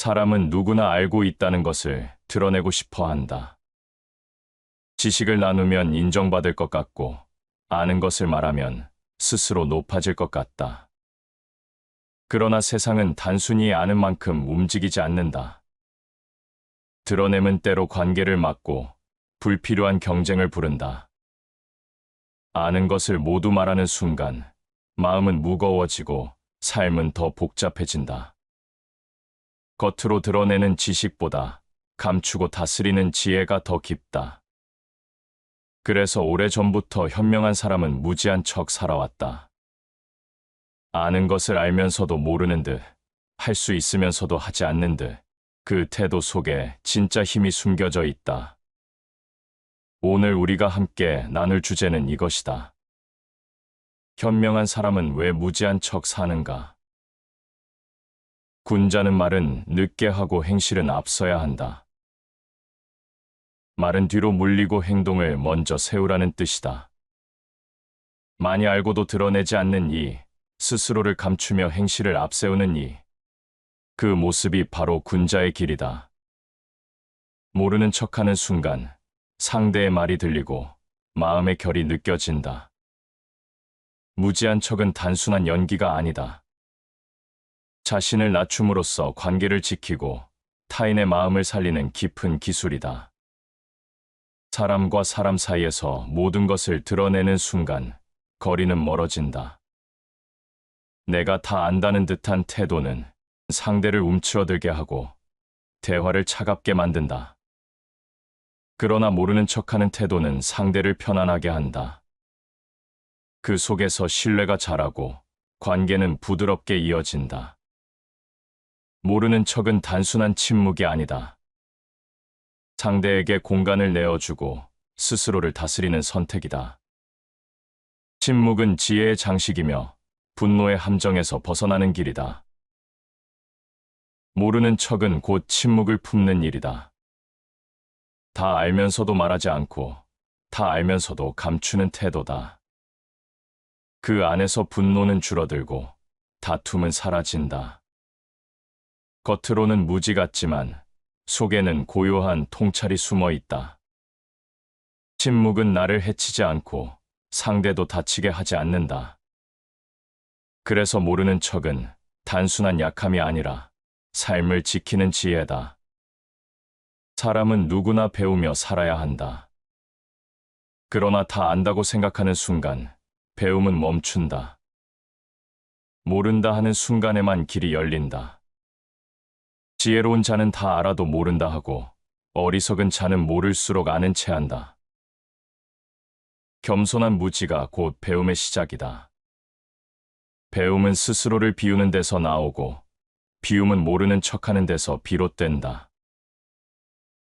사람은 누구나 알고 있다는 것을 드러내고 싶어 한다. 지식을 나누면 인정받을 것 같고, 아는 것을 말하면 스스로 높아질 것 같다. 그러나 세상은 단순히 아는 만큼 움직이지 않는다. 드러내면 때로 관계를 막고 불필요한 경쟁을 부른다. 아는 것을 모두 말하는 순간 마음은 무거워지고 삶은 더 복잡해진다. 겉으로 드러내는 지식보다 감추고 다스리는 지혜가 더 깊다. 그래서 오래전부터 현명한 사람은 무지한 척 살아왔다. 아는 것을 알면서도 모르는 듯, 할 수 있으면서도 하지 않는 듯, 그 태도 속에 진짜 힘이 숨겨져 있다. 오늘 우리가 함께 나눌 주제는 이것이다. 현명한 사람은 왜 무지한 척 사는가? 군자는 말은 늦게 하고 행실은 앞서야 한다. 말은 뒤로 물리고 행동을 먼저 세우라는 뜻이다. 많이 알고도 드러내지 않는 이, 스스로를 감추며 행실을 앞세우는 이, 그 모습이 바로 군자의 길이다. 모르는 척하는 순간 상대의 말이 들리고 마음의 결이 느껴진다. 무지한 척은 단순한 연기가 아니다. 자신을 낮춤으로써 관계를 지키고 타인의 마음을 살리는 깊은 기술이다. 사람과 사람 사이에서 모든 것을 드러내는 순간 거리는 멀어진다. 내가 다 안다는 듯한 태도는 상대를 움츠러들게 하고 대화를 차갑게 만든다. 그러나 모르는 척하는 태도는 상대를 편안하게 한다. 그 속에서 신뢰가 자라고 관계는 부드럽게 이어진다. 모르는 척은 단순한 침묵이 아니다. 상대에게 공간을 내어주고 스스로를 다스리는 선택이다. 침묵은 지혜의 장식이며 분노의 함정에서 벗어나는 길이다. 모르는 척은 곧 침묵을 품는 일이다. 다 알면서도 말하지 않고 다 알면서도 감추는 태도다. 그 안에서 분노는 줄어들고 다툼은 사라진다. 겉으로는 무지 같지만 속에는 고요한 통찰이 숨어 있다. 침묵은 나를 해치지 않고 상대도 다치게 하지 않는다. 그래서 모르는 척은 단순한 약함이 아니라 삶을 지키는 지혜다. 사람은 누구나 배우며 살아야 한다. 그러나 다 안다고 생각하는 순간 배움은 멈춘다. 모른다 하는 순간에만 길이 열린다. 지혜로운 자는 다 알아도 모른다 하고 어리석은 자는 모를수록 아는 채 한다. 겸손한 무지가 곧 배움의 시작이다. 배움은 스스로를 비우는 데서 나오고 비움은 모르는 척하는 데서 비롯된다.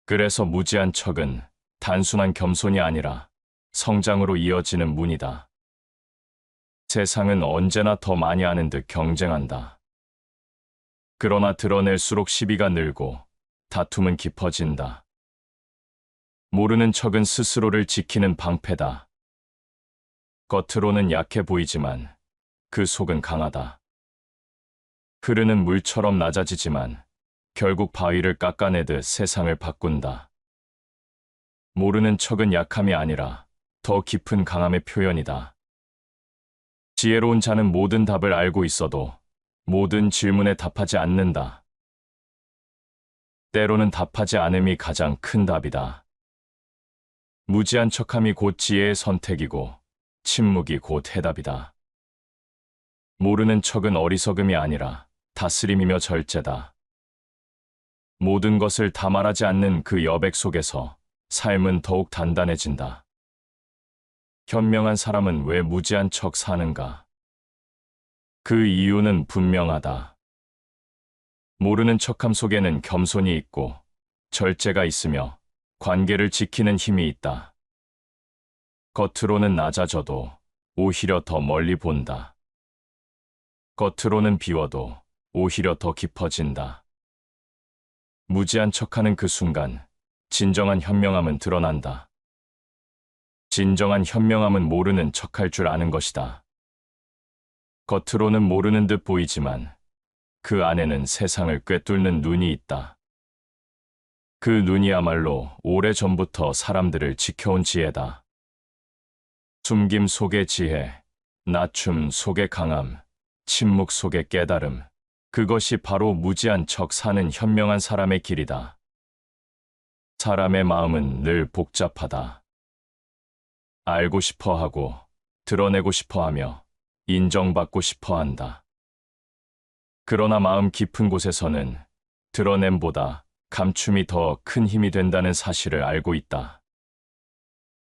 그래서 무지한 척은 단순한 겸손이 아니라 성장으로 이어지는 문이다. 세상은 언제나 더 많이 아는 듯 경쟁한다. 그러나 드러낼수록 시비가 늘고 다툼은 깊어진다. 모르는 척은 스스로를 지키는 방패다. 겉으로는 약해 보이지만 그 속은 강하다. 흐르는 물처럼 낮아지지만 결국 바위를 깎아내듯 세상을 바꾼다. 모르는 척은 약함이 아니라 더 깊은 강함의 표현이다. 지혜로운 자는 모든 답을 알고 있어도 모든 질문에 답하지 않는다. 때로는 답하지 않음이 가장 큰 답이다. 무지한 척함이 곧 지혜의 선택이고 침묵이 곧 해답이다. 모르는 척은 어리석음이 아니라 다스림이며 절제다. 모든 것을 다 말하지 않는 그 여백 속에서 삶은 더욱 단단해진다. 현명한 사람은 왜 무지한 척 사는가? 그 이유는 분명하다. 모르는 척함 속에는 겸손이 있고 절제가 있으며 관계를 지키는 힘이 있다. 겉으로는 낮아져도 오히려 더 멀리 본다. 겉으로는 비워도 오히려 더 깊어진다. 무지한 척하는 그 순간 진정한 현명함은 드러난다. 진정한 현명함은 모르는 척할 줄 아는 것이다. 겉으로는 모르는 듯 보이지만 그 안에는 세상을 꿰뚫는 눈이 있다. 그 눈이야말로 오래전부터 사람들을 지켜온 지혜다. 숨김 속의 지혜, 낮춤 속의 강함, 침묵 속의 깨달음. 그것이 바로 무지한 척 사는 현명한 사람의 길이다. 사람의 마음은 늘 복잡하다. 알고 싶어 하고, 드러내고 싶어 하며, 인정받고 싶어 한다. 그러나 마음 깊은 곳에서는 드러냄보다 감춤이 더 큰 힘이 된다는 사실을 알고 있다.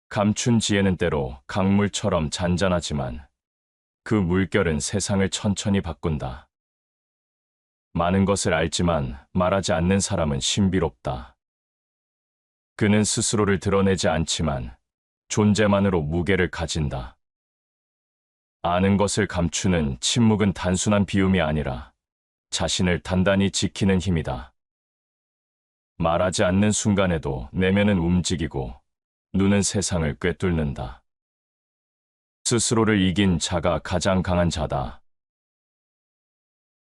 감춘 지혜는 때로 강물처럼 잔잔하지만 그 물결은 세상을 천천히 바꾼다. 많은 것을 알지만 말하지 않는 사람은 신비롭다. 그는 스스로를 드러내지 않지만 존재만으로 무게를 가진다. 아는 것을 감추는 침묵은 단순한 비움이 아니라 자신을 단단히 지키는 힘이다. 말하지 않는 순간에도 내면은 움직이고 눈은 세상을 꿰뚫는다. 스스로를 이긴 자가 가장 강한 자다.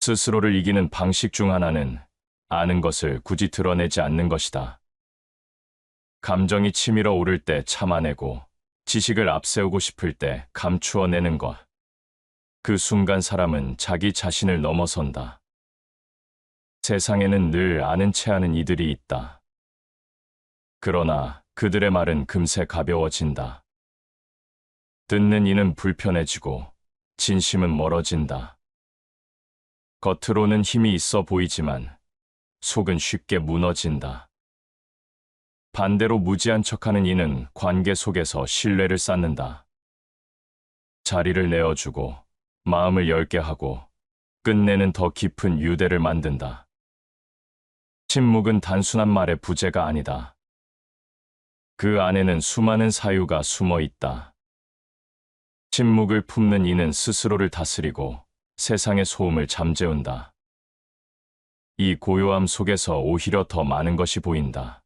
스스로를 이기는 방식 중 하나는 아는 것을 굳이 드러내지 않는 것이다. 감정이 치밀어 오를 때 참아내고 지식을 앞세우고 싶을 때 감추어내는 것. 그 순간 사람은 자기 자신을 넘어선다. 세상에는 늘 아는 체 하는 이들이 있다. 그러나 그들의 말은 금세 가벼워진다. 듣는 이는 불편해지고 진심은 멀어진다. 겉으로는 힘이 있어 보이지만 속은 쉽게 무너진다. 반대로 무지한 척하는 이는 관계 속에서 신뢰를 쌓는다. 자리를 내어주고 마음을 열게 하고 끝내는 더 깊은 유대를 만든다. 침묵은 단순한 말의 부재가 아니다. 그 안에는 수많은 사유가 숨어 있다. 침묵을 품는 이는 스스로를 다스리고 세상의 소음을 잠재운다. 이 고요함 속에서 오히려 더 많은 것이 보인다.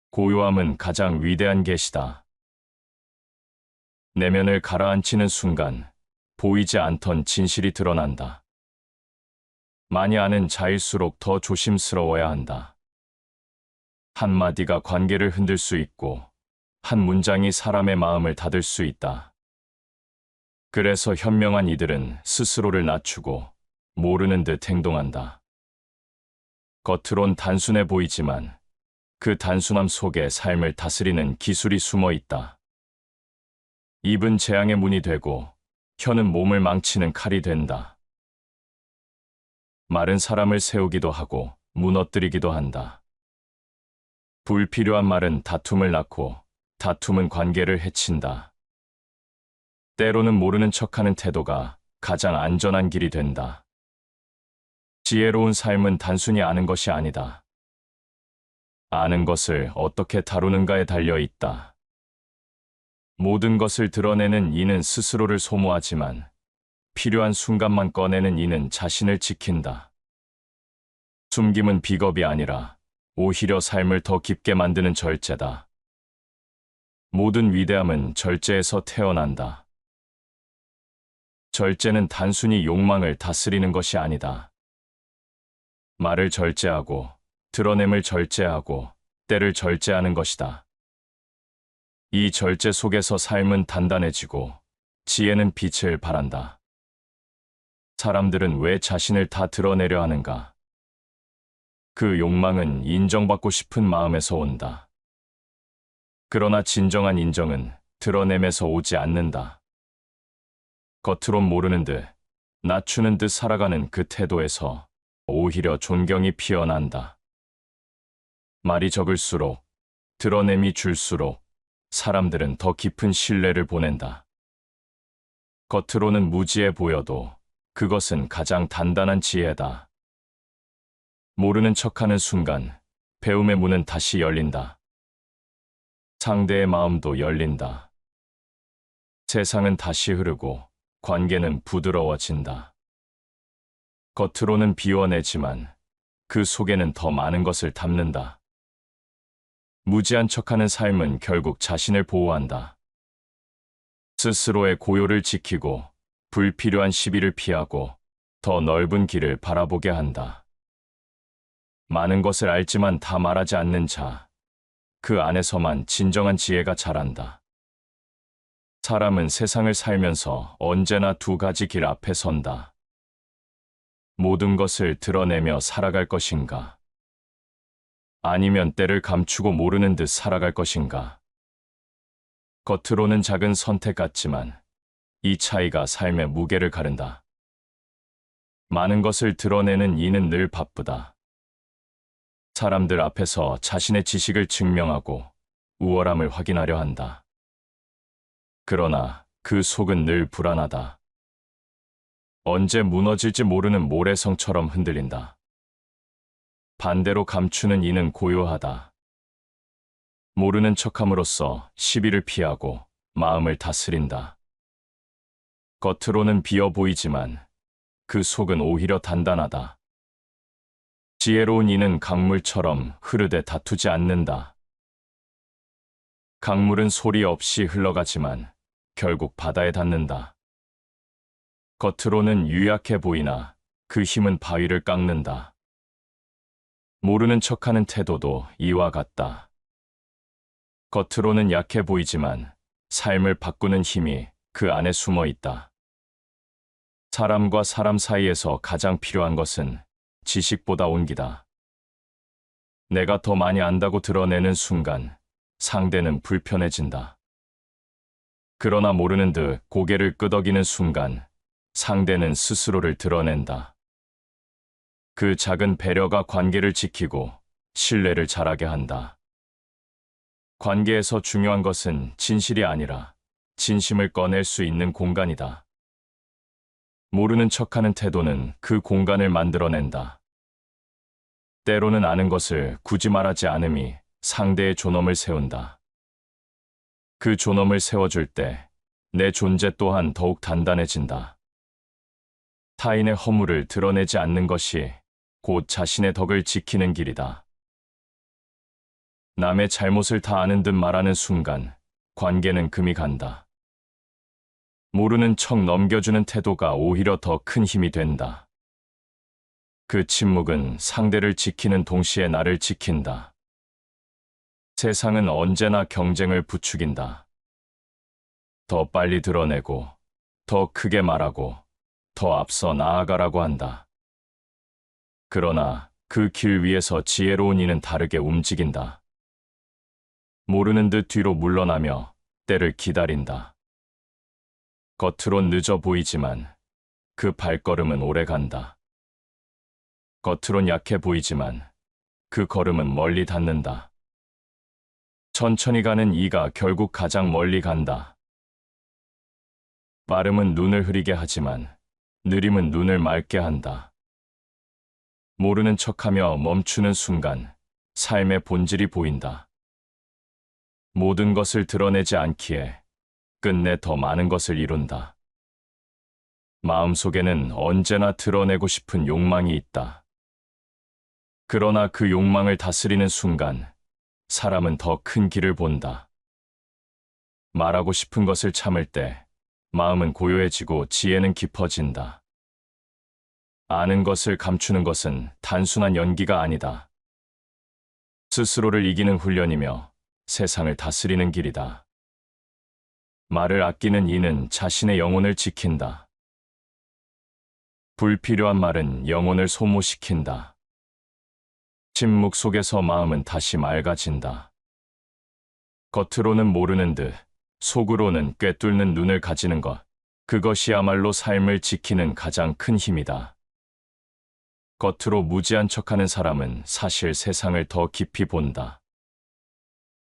고요함은 가장 위대한 계시다. 내면을 가라앉히는 순간 보이지 않던 진실이 드러난다. 많이 아는 자일수록 더 조심스러워야 한다. 한마디가 관계를 흔들 수 있고 한 문장이 사람의 마음을 닫을 수 있다. 그래서 현명한 이들은 스스로를 낮추고 모르는 듯 행동한다. 겉으론 단순해 보이지만 그 단순함 속에 삶을 다스리는 기술이 숨어 있다. 입은 재앙의 문이 되고 혀는 몸을 망치는 칼이 된다. 말은 사람을 세우기도 하고 무너뜨리기도 한다. 불필요한 말은 다툼을 낳고 다툼은 관계를 해친다. 때로는 모르는 척하는 태도가 가장 안전한 길이 된다. 지혜로운 삶은 단순히 아는 것이 아니다. 아는 것을 어떻게 다루는가에 달려 있다. 모든 것을 드러내는 이는 스스로를 소모하지만 필요한 순간만 꺼내는 이는 자신을 지킨다. 숨김은 비겁이 아니라 오히려 삶을 더 깊게 만드는 절제다. 모든 위대함은 절제에서 태어난다. 절제는 단순히 욕망을 다스리는 것이 아니다. 말을 절제하고 드러냄을 절제하고 때를 절제하는 것이다. 이 절제 속에서 삶은 단단해지고 지혜는 빛을 발한다. 사람들은 왜 자신을 다 드러내려 하는가? 그 욕망은 인정받고 싶은 마음에서 온다. 그러나 진정한 인정은 드러냄에서 오지 않는다. 겉으론 모르는 듯, 낮추는 듯 살아가는 그 태도에서 오히려 존경이 피어난다. 말이 적을수록, 드러냄이 줄수록 사람들은 더 깊은 신뢰를 보낸다. 겉으로는 무지해 보여도 그것은 가장 단단한 지혜다. 모르는 척하는 순간 배움의 문은 다시 열린다. 상대의 마음도 열린다. 세상은 다시 흐르고 관계는 부드러워진다. 겉으로는 비워내지만 그 속에는 더 많은 것을 담는다. 무지한 척하는 삶은 결국 자신을 보호한다. 스스로의 고요를 지키고 불필요한 시비를 피하고 더 넓은 길을 바라보게 한다. 많은 것을 알지만 다 말하지 않는 자, 그 안에서만 진정한 지혜가 자란다. 사람은 세상을 살면서 언제나 두 가지 길 앞에 선다. 모든 것을 드러내며 살아갈 것인가? 아니면 때를 감추고 모르는 듯 살아갈 것인가? 겉으로는 작은 선택 같지만 이 차이가 삶의 무게를 가른다. 많은 것을 드러내는 이는 늘 바쁘다. 사람들 앞에서 자신의 지식을 증명하고 우월함을 확인하려 한다. 그러나 그 속은 늘 불안하다. 언제 무너질지 모르는 모래성처럼 흔들린다. 반대로 감추는 이는 고요하다. 모르는 척함으로써 시비를 피하고 마음을 다스린다. 겉으로는 비어 보이지만 그 속은 오히려 단단하다. 지혜로운 이는 강물처럼 흐르되 다투지 않는다. 강물은 소리 없이 흘러가지만 결국 바다에 닿는다. 겉으로는 유약해 보이나 그 힘은 바위를 깎는다. 모르는 척하는 태도도 이와 같다. 겉으로는 약해 보이지만 삶을 바꾸는 힘이 그 안에 숨어 있다. 사람과 사람 사이에서 가장 필요한 것은 지식보다 온기다. 내가 더 많이 안다고 드러내는 순간 상대는 불편해진다. 그러나 모르는 듯 고개를 끄덕이는 순간 상대는 스스로를 드러낸다. 그 작은 배려가 관계를 지키고 신뢰를 자라게 한다. 관계에서 중요한 것은 진실이 아니라 진심을 꺼낼 수 있는 공간이다. 모르는 척하는 태도는 그 공간을 만들어낸다. 때로는 아는 것을 굳이 말하지 않음이 상대의 존엄을 세운다. 그 존엄을 세워줄 때 내 존재 또한 더욱 단단해진다. 타인의 허물을 드러내지 않는 것이 곧 자신의 덕을 지키는 길이다. 남의 잘못을 다 아는 듯 말하는 순간 관계는 금이 간다. 모르는 척 넘겨주는 태도가 오히려 더 큰 힘이 된다. 그 침묵은 상대를 지키는 동시에 나를 지킨다. 세상은 언제나 경쟁을 부추긴다. 더 빨리 드러내고, 더 크게 말하고, 더 앞서 나아가라고 한다. 그러나 그 길 위에서 지혜로운 이는 다르게 움직인다. 모르는 듯 뒤로 물러나며 때를 기다린다. 겉으론 늦어 보이지만 그 발걸음은 오래 간다. 겉으론 약해 보이지만 그 걸음은 멀리 닿는다. 천천히 가는 이가 결국 가장 멀리 간다. 빠름은 눈을 흐리게 하지만 느림은 눈을 맑게 한다. 모르는 척하며 멈추는 순간 삶의 본질이 보인다. 모든 것을 드러내지 않기에 끝내 더 많은 것을 이룬다. 마음속에는 언제나 드러내고 싶은 욕망이 있다. 그러나 그 욕망을 다스리는 순간 사람은 더 큰 길을 본다. 말하고 싶은 것을 참을 때 마음은 고요해지고 지혜는 깊어진다. 아는 것을 감추는 것은 단순한 연기가 아니다. 스스로를 이기는 훈련이며 세상을 다스리는 길이다. 말을 아끼는 이는 자신의 영혼을 지킨다. 불필요한 말은 영혼을 소모시킨다. 침묵 속에서 마음은 다시 맑아진다. 겉으로는 모르는 듯 속으로는 꿰뚫는 눈을 가지는 것, 그것이야말로 삶을 지키는 가장 큰 힘이다. 겉으로 무지한 척하는 사람은 사실 세상을 더 깊이 본다.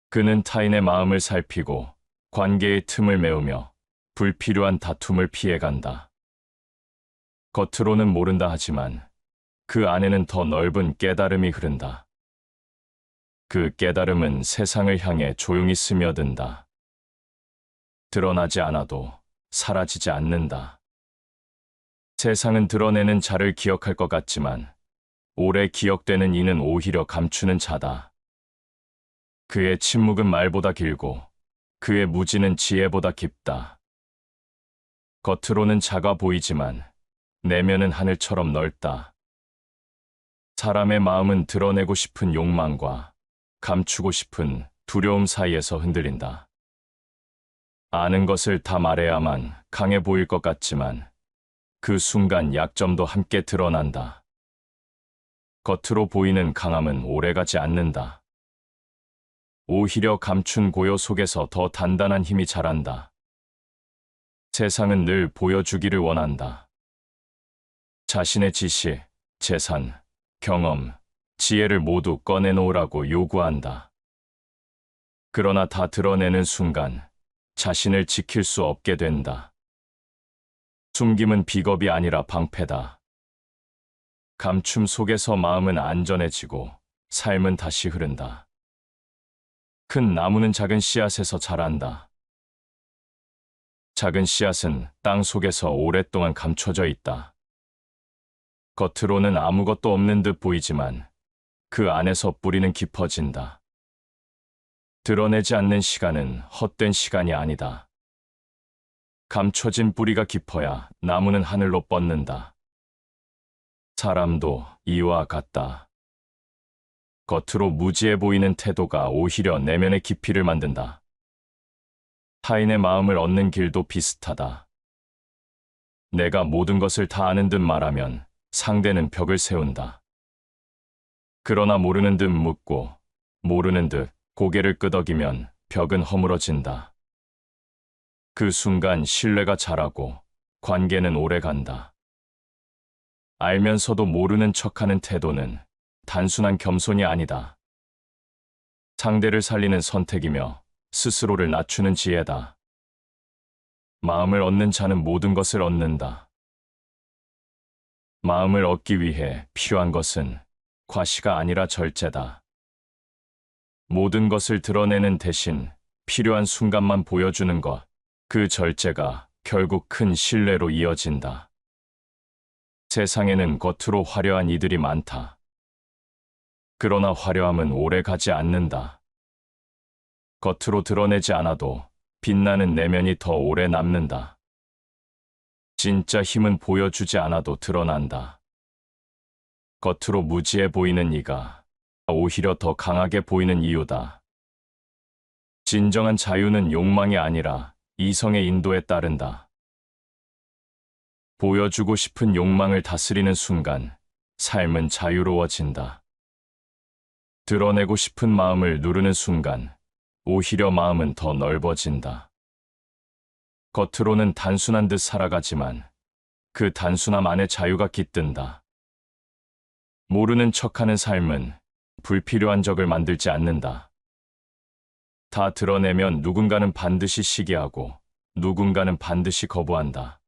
그는 타인의 마음을 살피고 관계의 틈을 메우며 불필요한 다툼을 피해간다. 겉으로는 모른다 하지만 그 안에는 더 넓은 깨달음이 흐른다. 그 깨달음은 세상을 향해 조용히 스며든다. 드러나지 않아도 사라지지 않는다. 세상은 드러내는 자를 기억할 것 같지만 오래 기억되는 이는 오히려 감추는 자다. 그의 침묵은 말보다 길고 그의 무지는 지혜보다 깊다. 겉으로는 작아 보이지만 내면은 하늘처럼 넓다. 사람의 마음은 드러내고 싶은 욕망과 감추고 싶은 두려움 사이에서 흔들린다. 아는 것을 다 말해야만 강해 보일 것 같지만 그 순간 약점도 함께 드러난다. 겉으로 보이는 강함은 오래가지 않는다. 오히려 감춘 고요 속에서 더 단단한 힘이 자란다. 세상은 늘 보여주기를 원한다. 자신의 지식, 재산, 경험, 지혜를 모두 꺼내놓으라고 요구한다. 그러나 다 드러내는 순간 자신을 지킬 수 없게 된다. 숨김은 비겁이 아니라 방패다. 감춤 속에서 마음은 안전해지고 삶은 다시 흐른다. 큰 나무는 작은 씨앗에서 자란다. 작은 씨앗은 땅 속에서 오랫동안 감춰져 있다. 겉으로는 아무것도 없는 듯 보이지만 그 안에서 뿌리는 깊어진다. 드러내지 않는 시간은 헛된 시간이 아니다. 감춰진 뿌리가 깊어야 나무는 하늘로 뻗는다. 사람도 이와 같다. 겉으로 무지해 보이는 태도가 오히려 내면의 깊이를 만든다. 타인의 마음을 얻는 길도 비슷하다. 내가 모든 것을 다 아는 듯 말하면 상대는 벽을 세운다. 그러나 모르는 듯 묻고 모르는 듯 고개를 끄덕이면 벽은 허물어진다. 그 순간 신뢰가 자라고 관계는 오래간다. 알면서도 모르는 척하는 태도는 단순한 겸손이 아니다. 상대를 살리는 선택이며 스스로를 낮추는 지혜다. 마음을 얻는 자는 모든 것을 얻는다. 마음을 얻기 위해 필요한 것은 과시가 아니라 절제다. 모든 것을 드러내는 대신 필요한 순간만 보여주는 것, 그 절제가 결국 큰 신뢰로 이어진다. 세상에는 겉으로 화려한 이들이 많다. 그러나 화려함은 오래 가지 않는다. 겉으로 드러내지 않아도 빛나는 내면이 더 오래 남는다. 진짜 힘은 보여주지 않아도 드러난다. 겉으로 무지해 보이는 이가 오히려 더 강하게 보이는 이유다. 진정한 자유는 욕망이 아니라 이성의 인도에 따른다. 보여주고 싶은 욕망을 다스리는 순간 삶은 자유로워진다. 드러내고 싶은 마음을 누르는 순간 오히려 마음은 더 넓어진다. 겉으로는 단순한 듯 살아가지만 그 단순함 안에 자유가 깃든다. 모르는 척하는 삶은 불필요한 적을 만들지 않는다. 다 드러내면 누군가는 반드시 시기하고 누군가는 반드시 거부한다.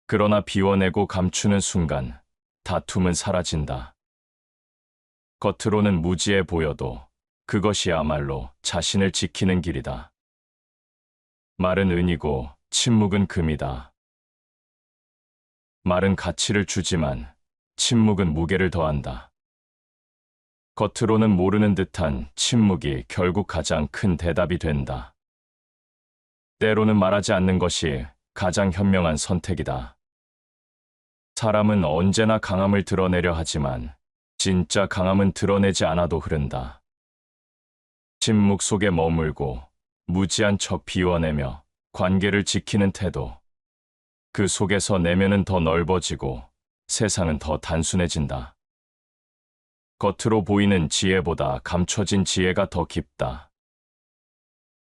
그러나 비워내고 감추는 순간 다툼은 사라진다. 겉으로는 무지해 보여도 그것이야말로 자신을 지키는 길이다. 말은 은이고 침묵은 금이다. 말은 가치를 주지만 침묵은 무게를 더한다. 겉으로는 모르는 듯한 침묵이 결국 가장 큰 대답이 된다. 때로는 말하지 않는 것이 가장 현명한 선택이다. 사람은 언제나 강함을 드러내려 하지만 진짜 강함은 드러내지 않아도 흐른다. 침묵 속에 머물고 무지한 척 비워내며 관계를 지키는 태도. 그 속에서 내면은 더 넓어지고 세상은 더 단순해진다. 겉으로 보이는 지혜보다 감춰진 지혜가 더 깊다.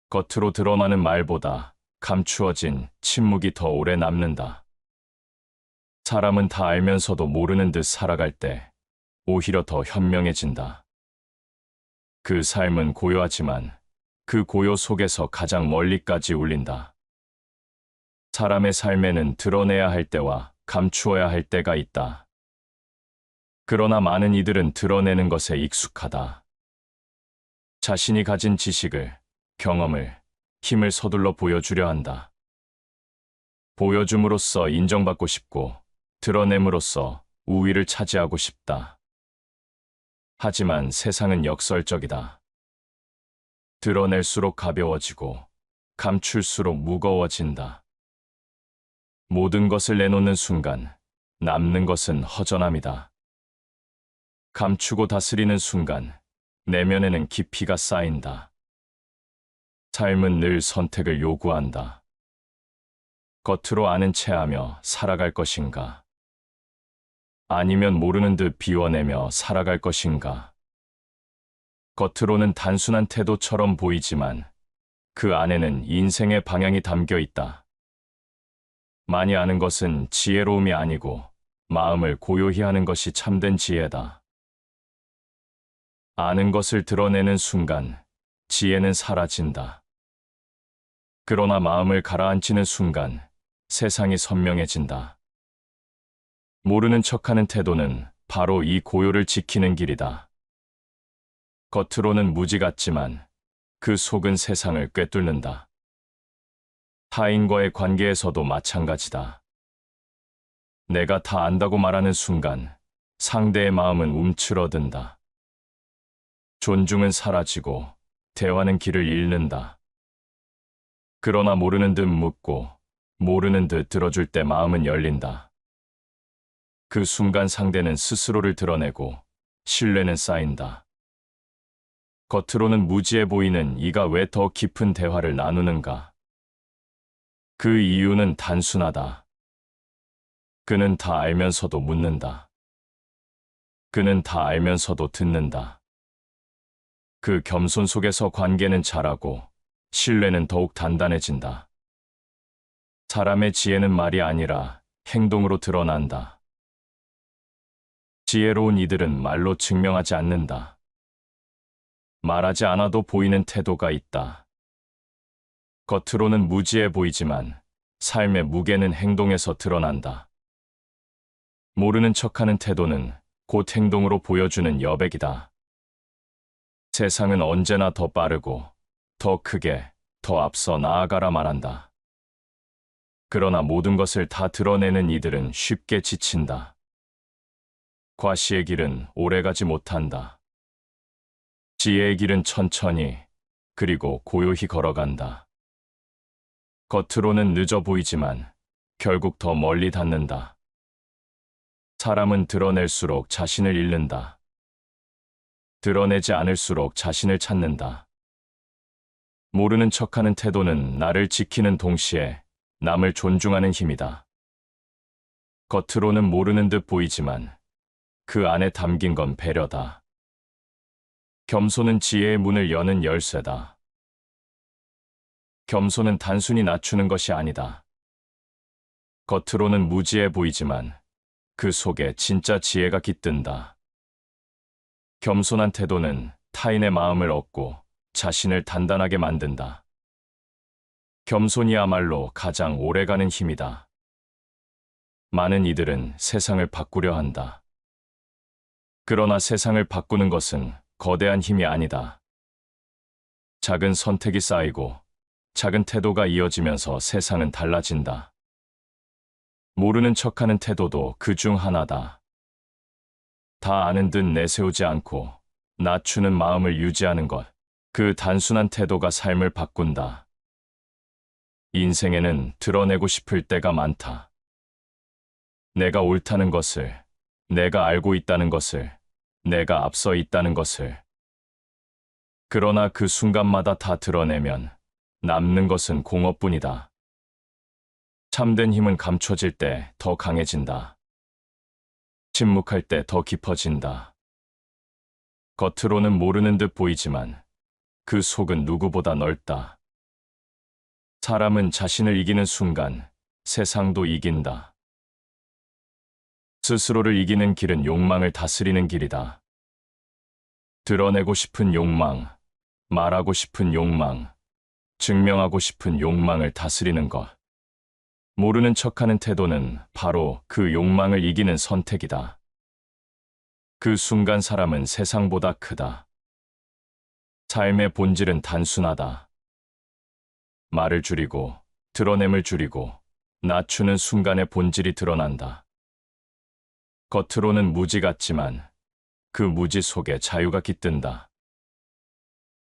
겉으로 드러나는 말보다 감추어진 침묵이 더 오래 남는다. 사람은 다 알면서도 모르는 듯 살아갈 때 오히려 더 현명해진다. 그 삶은 고요하지만 그 고요 속에서 가장 멀리까지 울린다. 사람의 삶에는 드러내야 할 때와 감추어야 할 때가 있다. 그러나 많은 이들은 드러내는 것에 익숙하다. 자신이 가진 지식을, 경험을, 힘을 서둘러 보여주려 한다. 보여줌으로써 인정받고 싶고 드러냄으로써 우위를 차지하고 싶다. 하지만 세상은 역설적이다. 드러낼수록 가벼워지고 감출수록 무거워진다. 모든 것을 내놓는 순간 남는 것은 허전함이다. 감추고 다스리는 순간 내면에는 깊이가 쌓인다. 삶은 늘 선택을 요구한다. 겉으로 아는 체하며 살아갈 것인가? 아니면 모르는 듯 비워내며 살아갈 것인가? 겉으로는 단순한 태도처럼 보이지만 그 안에는 인생의 방향이 담겨 있다. 많이 아는 것은 지혜로움이 아니고 마음을 고요히 하는 것이 참된 지혜다. 아는 것을 드러내는 순간 지혜는 사라진다. 그러나 마음을 가라앉히는 순간 세상이 선명해진다. 모르는 척하는 태도는 바로 이 고요를 지키는 길이다. 겉으로는 무지 같지만 그 속은 세상을 꿰뚫는다. 타인과의 관계에서도 마찬가지다. 내가 다 안다고 말하는 순간 상대의 마음은 움츠러든다. 존중은 사라지고 대화는 길을 잃는다. 그러나 모르는 듯 묻고 모르는 듯 들어줄 때 마음은 열린다. 그 순간 상대는 스스로를 드러내고 신뢰는 쌓인다. 겉으로는 무지해 보이는 이가 왜 더 깊은 대화를 나누는가? 그 이유는 단순하다. 그는 다 알면서도 묻는다. 그는 다 알면서도 듣는다. 그 겸손 속에서 관계는 자라고 신뢰는 더욱 단단해진다. 사람의 지혜는 말이 아니라 행동으로 드러난다. 지혜로운 이들은 말로 증명하지 않는다. 말하지 않아도 보이는 태도가 있다. 겉으로는 무지해 보이지만 삶의 무게는 행동에서 드러난다. 모르는 척하는 태도는 곧 행동으로 보여주는 여백이다. 세상은 언제나 더 빠르고 더 크게 더 앞서 나아가라 말한다. 그러나 모든 것을 다 드러내는 이들은 쉽게 지친다. 과시의 길은 오래가지 못한다. 지혜의 길은 천천히 그리고 고요히 걸어간다. 겉으로는 늦어 보이지만 결국 더 멀리 닿는다. 사람은 드러낼수록 자신을 잃는다. 드러내지 않을수록 자신을 찾는다. 모르는 척하는 태도는 나를 지키는 동시에 남을 존중하는 힘이다. 겉으로는 모르는 듯 보이지만 그 안에 담긴 건 배려다. 겸손은 지혜의 문을 여는 열쇠다. 겸손은 단순히 낮추는 것이 아니다. 겉으로는 무지해 보이지만 그 속에 진짜 지혜가 깃든다. 겸손한 태도는 타인의 마음을 얻고 자신을 단단하게 만든다. 겸손이야말로 가장 오래가는 힘이다. 많은 이들은 세상을 바꾸려 한다. 그러나 세상을 바꾸는 것은 거대한 힘이 아니다. 작은 선택이 쌓이고 작은 태도가 이어지면서 세상은 달라진다. 모르는 척하는 태도도 그 중 하나다. 다 아는 듯 내세우지 않고 낮추는 마음을 유지하는 것, 그 단순한 태도가 삶을 바꾼다. 인생에는 드러내고 싶을 때가 많다. 내가 옳다는 것을, 내가 알고 있다는 것을, 내가 앞서 있다는 것을. 그러나 그 순간마다 다 드러내면 남는 것은 공허뿐이다. 참된 힘은 감춰질 때 더 강해진다. 침묵할 때 더 깊어진다. 겉으로는 모르는 듯 보이지만 그 속은 누구보다 넓다. 사람은 자신을 이기는 순간 세상도 이긴다. 스스로를 이기는 길은 욕망을 다스리는 길이다. 드러내고 싶은 욕망, 말하고 싶은 욕망, 증명하고 싶은 욕망을 다스리는 것. 모르는 척하는 태도는 바로 그 욕망을 이기는 선택이다. 그 순간 사람은 세상보다 크다. 삶의 본질은 단순하다. 말을 줄이고 드러냄을 줄이고 낮추는 순간의 본질이 드러난다. 겉으로는 무지 같지만 그 무지 속에 자유가 깃든다.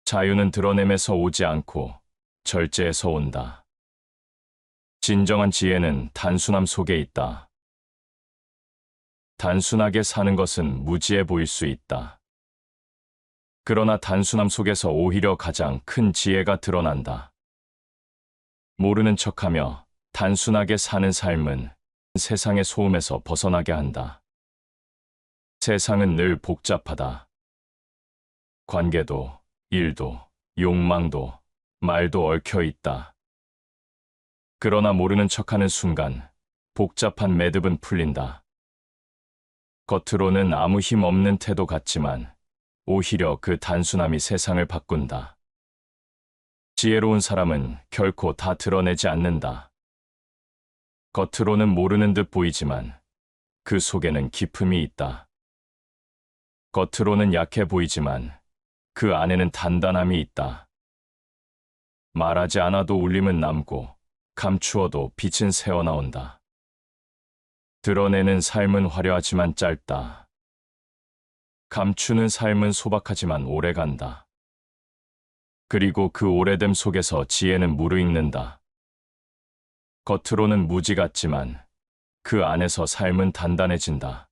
자유는 드러냄에서 오지 않고 절제에서 온다. 진정한 지혜는 단순함 속에 있다. 단순하게 사는 것은 무지해 보일 수 있다. 그러나 단순함 속에서 오히려 가장 큰 지혜가 드러난다. 모르는 척하며 단순하게 사는 삶은 세상의 소음에서 벗어나게 한다. 세상은 늘 복잡하다. 관계도, 일도, 욕망도, 말도 얽혀 있다. 그러나 모르는 척하는 순간 복잡한 매듭은 풀린다. 겉으로는 아무 힘 없는 태도 같지만 오히려 그 단순함이 세상을 바꾼다. 지혜로운 사람은 결코 다 드러내지 않는다. 겉으로는 모르는 듯 보이지만 그 속에는 기품이 있다. 겉으로는 약해 보이지만 그 안에는 단단함이 있다. 말하지 않아도 울림은 남고 감추어도 빛은 새어나온다. 드러내는 삶은 화려하지만 짧다. 감추는 삶은 소박하지만 오래간다. 그리고 그 오래됨 속에서 지혜는 무르익는다. 겉으로는 무지 같지만 그 안에서 삶은 단단해진다.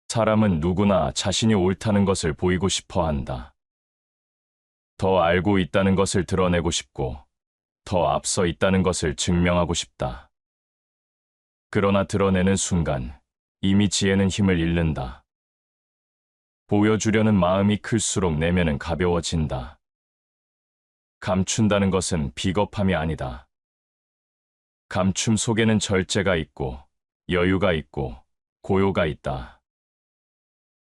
사람은 누구나 자신이 옳다는 것을 보이고 싶어 한다. 더 알고 있다는 것을 드러내고 싶고, 더 앞서 있다는 것을 증명하고 싶다. 그러나 드러내는 순간 이미 지혜는 힘을 잃는다. 보여주려는 마음이 클수록 내면은 가벼워진다. 감춘다는 것은 비겁함이 아니다. 감춤 속에는 절제가 있고, 여유가 있고, 고요가 있다.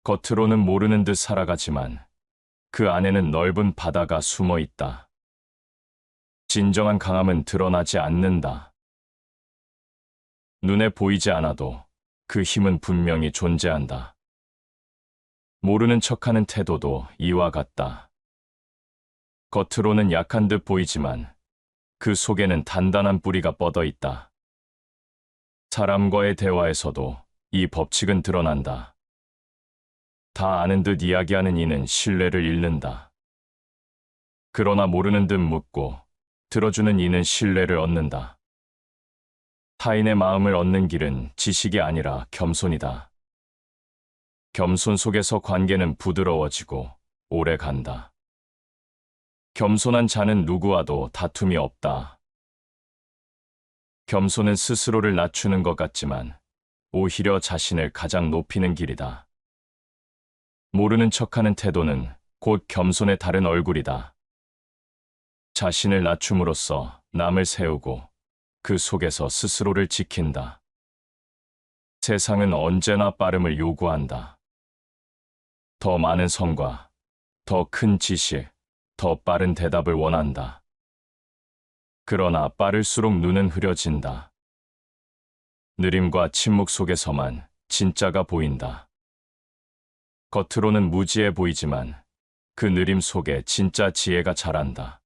겉으로는 모르는 듯 살아가지만 그 안에는 넓은 바다가 숨어 있다. 진정한 강함은 드러나지 않는다. 눈에 보이지 않아도 그 힘은 분명히 존재한다. 모르는 척하는 태도도 이와 같다. 겉으로는 약한 듯 보이지만 그 속에는 단단한 뿌리가 뻗어 있다. 사람과의 대화에서도 이 법칙은 드러난다. 다 아는 듯 이야기하는 이는 신뢰를 잃는다. 그러나 모르는 듯 묻고 들어주는 이는 신뢰를 얻는다. 타인의 마음을 얻는 길은 지식이 아니라 겸손이다. 겸손 속에서 관계는 부드러워지고 오래 간다. 겸손한 자는 누구와도 다툼이 없다. 겸손은 스스로를 낮추는 것 같지만 오히려 자신을 가장 높이는 길이다. 모르는 척하는 태도는 곧 겸손의 다른 얼굴이다. 자신을 낮춤으로써 남을 세우고 그 속에서 스스로를 지킨다. 세상은 언제나 빠름을 요구한다. 더 많은 성과, 더 큰 지식, 더 빠른 대답을 원한다. 그러나 빠를수록 눈은 흐려진다. 느림과 침묵 속에서만 진짜가 보인다. 겉으로는 무지해 보이지만 그 느림 속에 진짜 지혜가 자란다.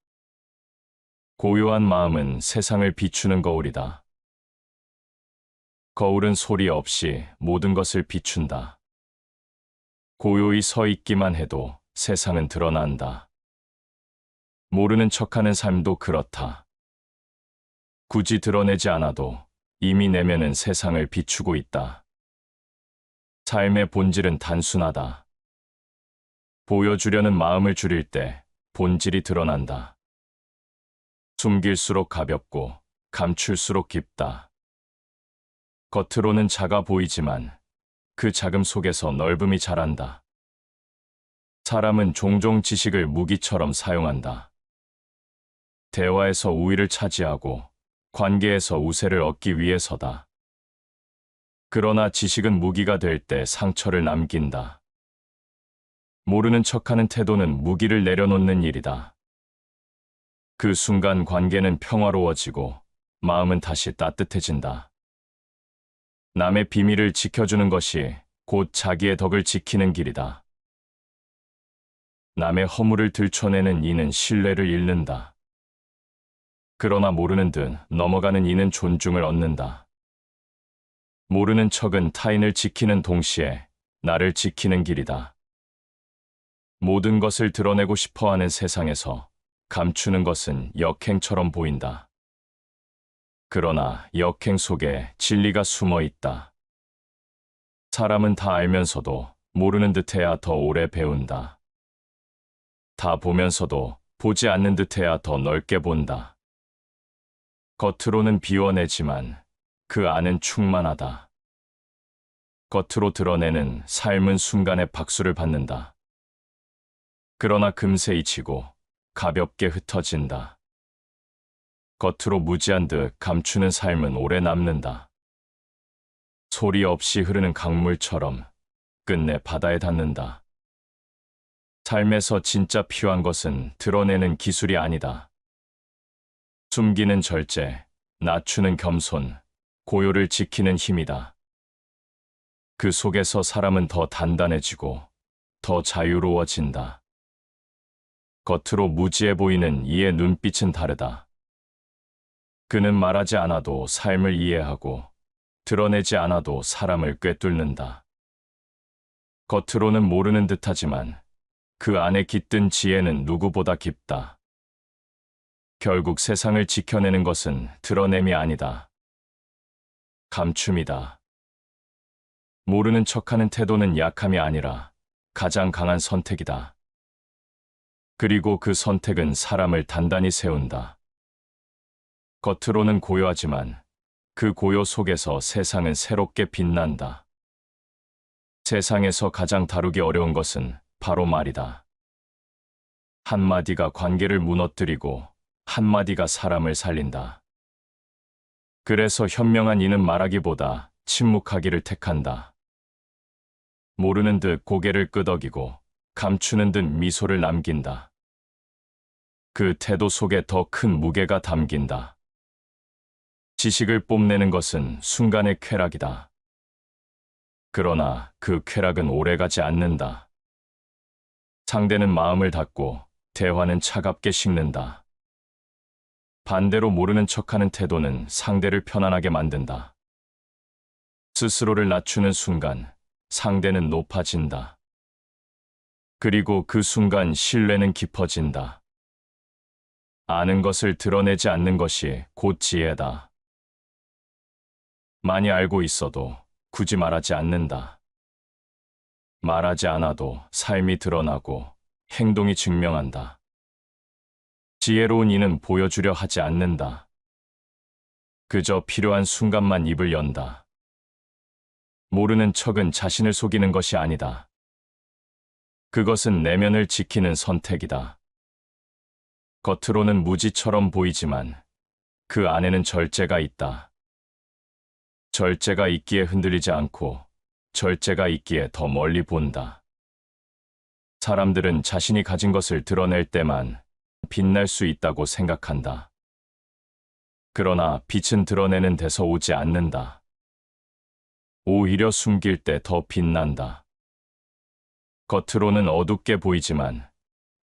고요한 마음은 세상을 비추는 거울이다. 거울은 소리 없이 모든 것을 비춘다. 고요히 서 있기만 해도 세상은 드러난다. 모르는 척하는 삶도 그렇다. 굳이 드러내지 않아도 이미 내면은 세상을 비추고 있다. 삶의 본질은 단순하다. 보여주려는 마음을 줄일 때 본질이 드러난다. 숨길수록 가볍고 감출수록 깊다. 겉으로는 작아 보이지만 그 작음 속에서 넓음이 자란다. 사람은 종종 지식을 무기처럼 사용한다. 대화에서 우위를 차지하고 관계에서 우세를 얻기 위해서다. 그러나 지식은 무기가 될 때 상처를 남긴다. 모르는 척하는 태도는 무기를 내려놓는 일이다. 그 순간 관계는 평화로워지고 마음은 다시 따뜻해진다. 남의 비밀을 지켜주는 것이 곧 자기의 덕을 지키는 길이다. 남의 허물을 들춰내는 이는 신뢰를 잃는다. 그러나 모르는 듯 넘어가는 이는 존중을 얻는다. 모르는 척은 타인을 지키는 동시에 나를 지키는 길이다. 모든 것을 드러내고 싶어하는 세상에서 감추는 것은 역행처럼 보인다. 그러나 역행 속에 진리가 숨어 있다. 사람은 다 알면서도 모르는 듯해야 더 오래 배운다. 다 보면서도 보지 않는 듯해야 더 넓게 본다. 겉으로는 비워내지만 그 안은 충만하다. 겉으로 드러내는 삶은 순간에 박수를 받는다. 그러나 금세 잊히고 가볍게 흩어진다. 겉으로 무지한 듯 감추는 삶은 오래 남는다. 소리 없이 흐르는 강물처럼 끝내 바다에 닿는다. 삶에서 진짜 필요한 것은 드러내는 기술이 아니다. 숨기는 절제, 낮추는 겸손, 고요를 지키는 힘이다. 그 속에서 사람은 더 단단해지고 더 자유로워진다. 겉으로 무지해 보이는 이의 눈빛은 다르다. 그는 말하지 않아도 삶을 이해하고 드러내지 않아도 사람을 꿰뚫는다. 겉으로는 모르는 듯하지만 그 안에 깃든 지혜는 누구보다 깊다. 결국 세상을 지켜내는 것은 드러냄이 아니다. 감춤이다. 모르는 척하는 태도는 약함이 아니라 가장 강한 선택이다. 그리고 그 선택은 사람을 단단히 세운다. 겉으로는 고요하지만 그 고요 속에서 세상은 새롭게 빛난다. 세상에서 가장 다루기 어려운 것은 바로 말이다. 한마디가 관계를 무너뜨리고 한마디가 사람을 살린다. 그래서 현명한 이는 말하기보다 침묵하기를 택한다. 모르는 듯 고개를 끄덕이고 감추는 듯 미소를 남긴다. 그 태도 속에 더 큰 무게가 담긴다. 지식을 뽐내는 것은 순간의 쾌락이다. 그러나 그 쾌락은 오래가지 않는다. 상대는 마음을 닫고 대화는 차갑게 식는다. 반대로 모르는 척하는 태도는 상대를 편안하게 만든다. 스스로를 낮추는 순간 상대는 높아진다. 그리고 그 순간 신뢰는 깊어진다. 아는 것을 드러내지 않는 것이 곧 지혜다. 많이 알고 있어도 굳이 말하지 않는다. 말하지 않아도 삶이 드러나고 행동이 증명한다. 지혜로운 이는 보여주려 하지 않는다. 그저 필요한 순간만 입을 연다. 모르는 척은 자신을 속이는 것이 아니다. 그것은 내면을 지키는 선택이다. 겉으로는 무지처럼 보이지만 그 안에는 절제가 있다. 절제가 있기에 흔들리지 않고 절제가 있기에 더 멀리 본다. 사람들은 자신이 가진 것을 드러낼 때만 빛날 수 있다고 생각한다. 그러나 빛은 드러내는 데서 오지 않는다. 오히려 숨길 때 더 빛난다. 겉으로는 어둡게 보이지만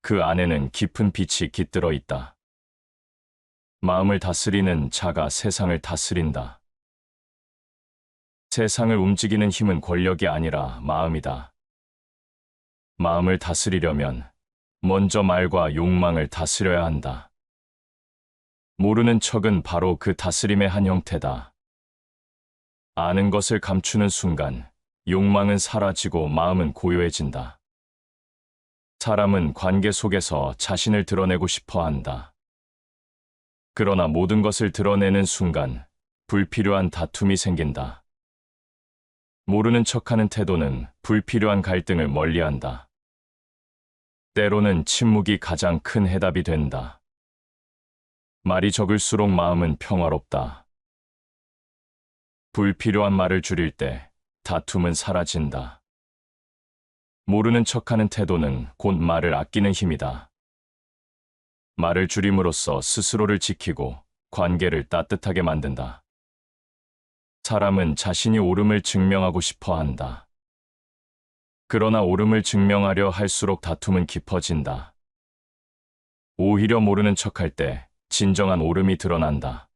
그 안에는 깊은 빛이 깃들어 있다. 마음을 다스리는 자가 세상을 다스린다. 세상을 움직이는 힘은 권력이 아니라 마음이다. 마음을 다스리려면 먼저 말과 욕망을 다스려야 한다. 모르는 척은 바로 그 다스림의 한 형태다. 아는 것을 감추는 순간 욕망은 사라지고 마음은 고요해진다. 사람은 관계 속에서 자신을 드러내고 싶어 한다. 그러나 모든 것을 드러내는 순간 불필요한 다툼이 생긴다. 모르는 척하는 태도는 불필요한 갈등을 멀리한다. 때로는 침묵이 가장 큰 해답이 된다. 말이 적을수록 마음은 평화롭다. 불필요한 말을 줄일 때 다툼은 사라진다. 모르는 척하는 태도는 곧 말을 아끼는 힘이다. 말을 줄임으로써 스스로를 지키고 관계를 따뜻하게 만든다. 사람은 자신이 옳음을 증명하고 싶어 한다. 그러나 옳음을 증명하려 할수록 다툼은 깊어진다. 오히려 모르는 척할 때 진정한 옳음이 드러난다.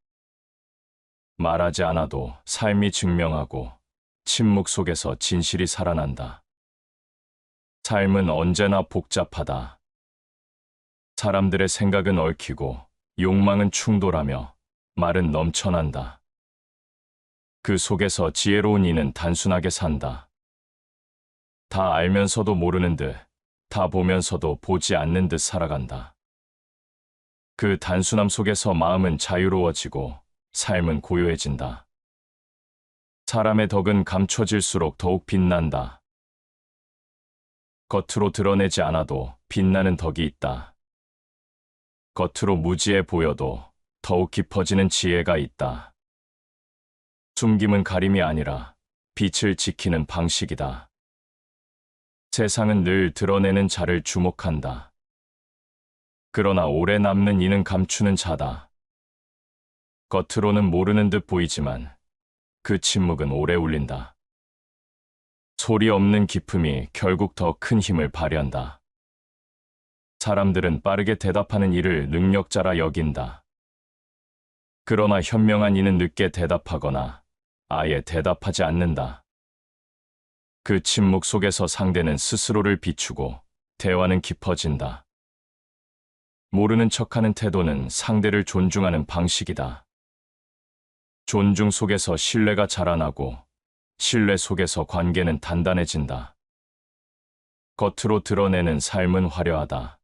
말하지 않아도 삶이 증명하고 침묵 속에서 진실이 살아난다. 삶은 언제나 복잡하다. 사람들의 생각은 얽히고 욕망은 충돌하며 말은 넘쳐난다. 그 속에서 지혜로운 이는 단순하게 산다. 다 알면서도 모르는 듯, 다 보면서도 보지 않는 듯 살아간다. 그 단순함 속에서 마음은 자유로워지고 삶은 고요해진다. 사람의 덕은 감춰질수록 더욱 빛난다. 겉으로 드러내지 않아도 빛나는 덕이 있다. 겉으로 무지해 보여도 더욱 깊어지는 지혜가 있다. 숨김은 가림이 아니라 빛을 지키는 방식이다. 세상은 늘 드러내는 자를 주목한다. 그러나 오래 남는 이는 감추는 자다. 겉으로는 모르는 듯 보이지만 그 침묵은 오래 울린다. 소리 없는 기품이 결국 더 큰 힘을 발휘한다. 사람들은 빠르게 대답하는 이를 능력자라 여긴다. 그러나 현명한 이는 늦게 대답하거나 아예 대답하지 않는다. 그 침묵 속에서 상대는 스스로를 비추고 대화는 깊어진다. 모르는 척하는 태도는 상대를 존중하는 방식이다. 존중 속에서 신뢰가 자라나고 신뢰 속에서 관계는 단단해진다. 겉으로 드러내는 삶은 화려하다.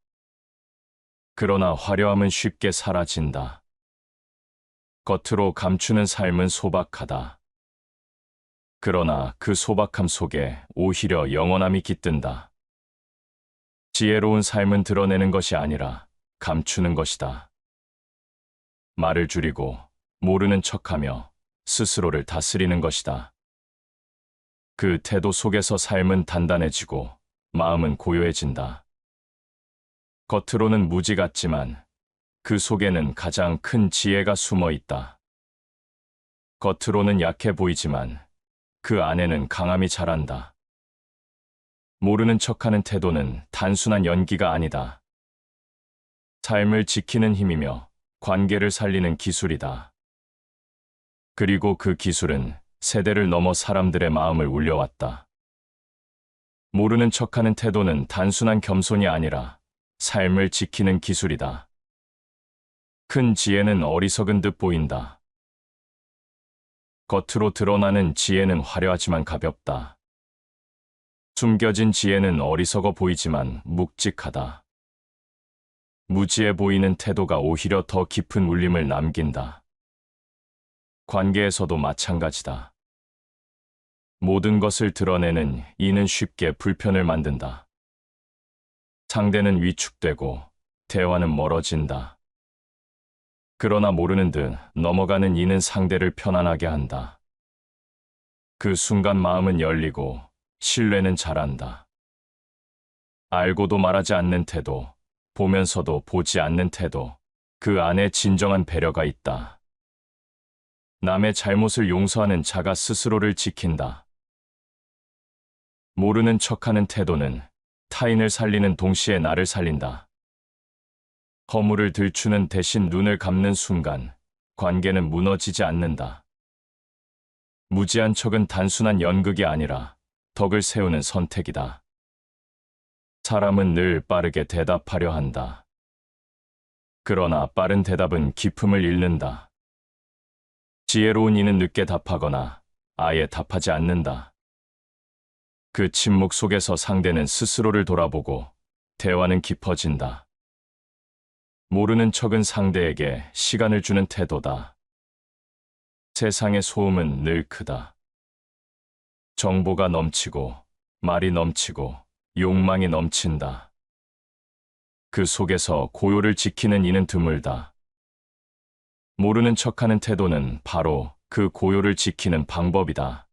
그러나 화려함은 쉽게 사라진다. 겉으로 감추는 삶은 소박하다. 그러나 그 소박함 속에 오히려 영원함이 깃든다. 지혜로운 삶은 드러내는 것이 아니라 감추는 것이다. 말을 줄이고 모르는 척하며 스스로를 다스리는 것이다. 그 태도 속에서 삶은 단단해지고 마음은 고요해진다. 겉으로는 무지 같지만 그 속에는 가장 큰 지혜가 숨어 있다. 겉으로는 약해 보이지만 그 안에는 강함이 자란다. 모르는 척하는 태도는 단순한 연기가 아니다. 삶을 지키는 힘이며 관계를 살리는 기술이다. 그리고 그 기술은 세대를 넘어 사람들의 마음을 울려왔다. 모르는 척하는 태도는 단순한 겸손이 아니라 삶을 지키는 기술이다. 큰 지혜는 어리석은 듯 보인다. 겉으로 드러나는 지혜는 화려하지만 가볍다. 숨겨진 지혜는 어리석어 보이지만 묵직하다. 무지해 보이는 태도가 오히려 더 깊은 울림을 남긴다. 관계에서도 마찬가지다. 모든 것을 드러내는 이는 쉽게 불편을 만든다. 상대는 위축되고 대화는 멀어진다. 그러나 모르는 듯 넘어가는 이는 상대를 편안하게 한다. 그 순간 마음은 열리고 신뢰는 자란다. 알고도 말하지 않는 태도, 보면서도 보지 않는 태도, 그 안에 진정한 배려가 있다. 남의 잘못을 용서하는 자가 스스로를 지킨다. 모르는 척하는 태도는 타인을 살리는 동시에 나를 살린다. 허물을 들추는 대신 눈을 감는 순간 관계는 무너지지 않는다. 무지한 척은 단순한 연극이 아니라 덕을 세우는 선택이다. 사람은 늘 빠르게 대답하려 한다. 그러나 빠른 대답은 기품을 잃는다. 지혜로운 이는 늦게 답하거나 아예 답하지 않는다. 그 침묵 속에서 상대는 스스로를 돌아보고 대화는 깊어진다. 모르는 척은 상대에게 시간을 주는 태도다. 세상의 소음은 늘 크다. 정보가 넘치고 말이 넘치고 욕망이 넘친다. 그 속에서 고요를 지키는 이는 드물다. 모르는 척하는 태도는 바로 그 고요를 지키는 방법이다.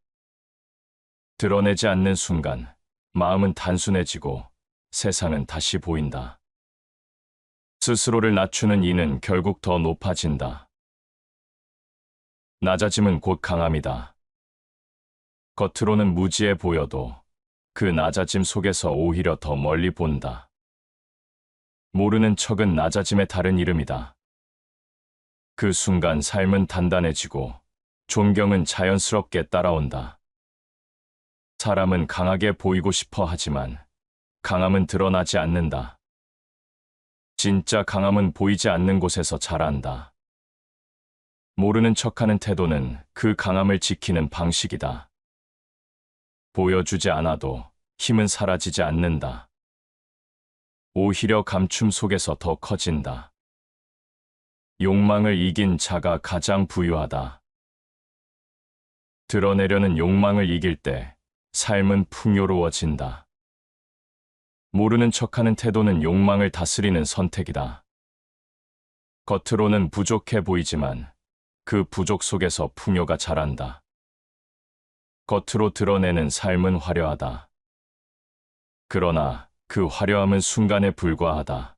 드러내지 않는 순간 마음은 단순해지고 세상은 다시 보인다. 스스로를 낮추는 이는 결국 더 높아진다. 낮아짐은 곧 강함이다. 겉으로는 무지해 보여도 그 낮아짐 속에서 오히려 더 멀리 본다. 모르는 척은 낮아짐의 다른 이름이다. 그 순간 삶은 단단해지고 존경은 자연스럽게 따라온다. 사람은 강하게 보이고 싶어 하지만 강함은 드러나지 않는다. 진짜 강함은 보이지 않는 곳에서 자란다. 모르는 척하는 태도는 그 강함을 지키는 방식이다. 보여주지 않아도 힘은 사라지지 않는다. 오히려 감춤 속에서 더 커진다. 욕망을 이긴 자가 가장 부유하다. 드러내려는 욕망을 이길 때 삶은 풍요로워진다. 모르는 척하는 태도는 욕망을 다스리는 선택이다. 겉으로는 부족해 보이지만 그 부족 속에서 풍요가 자란다. 겉으로 드러내는 삶은 화려하다. 그러나 그 화려함은 순간에 불과하다.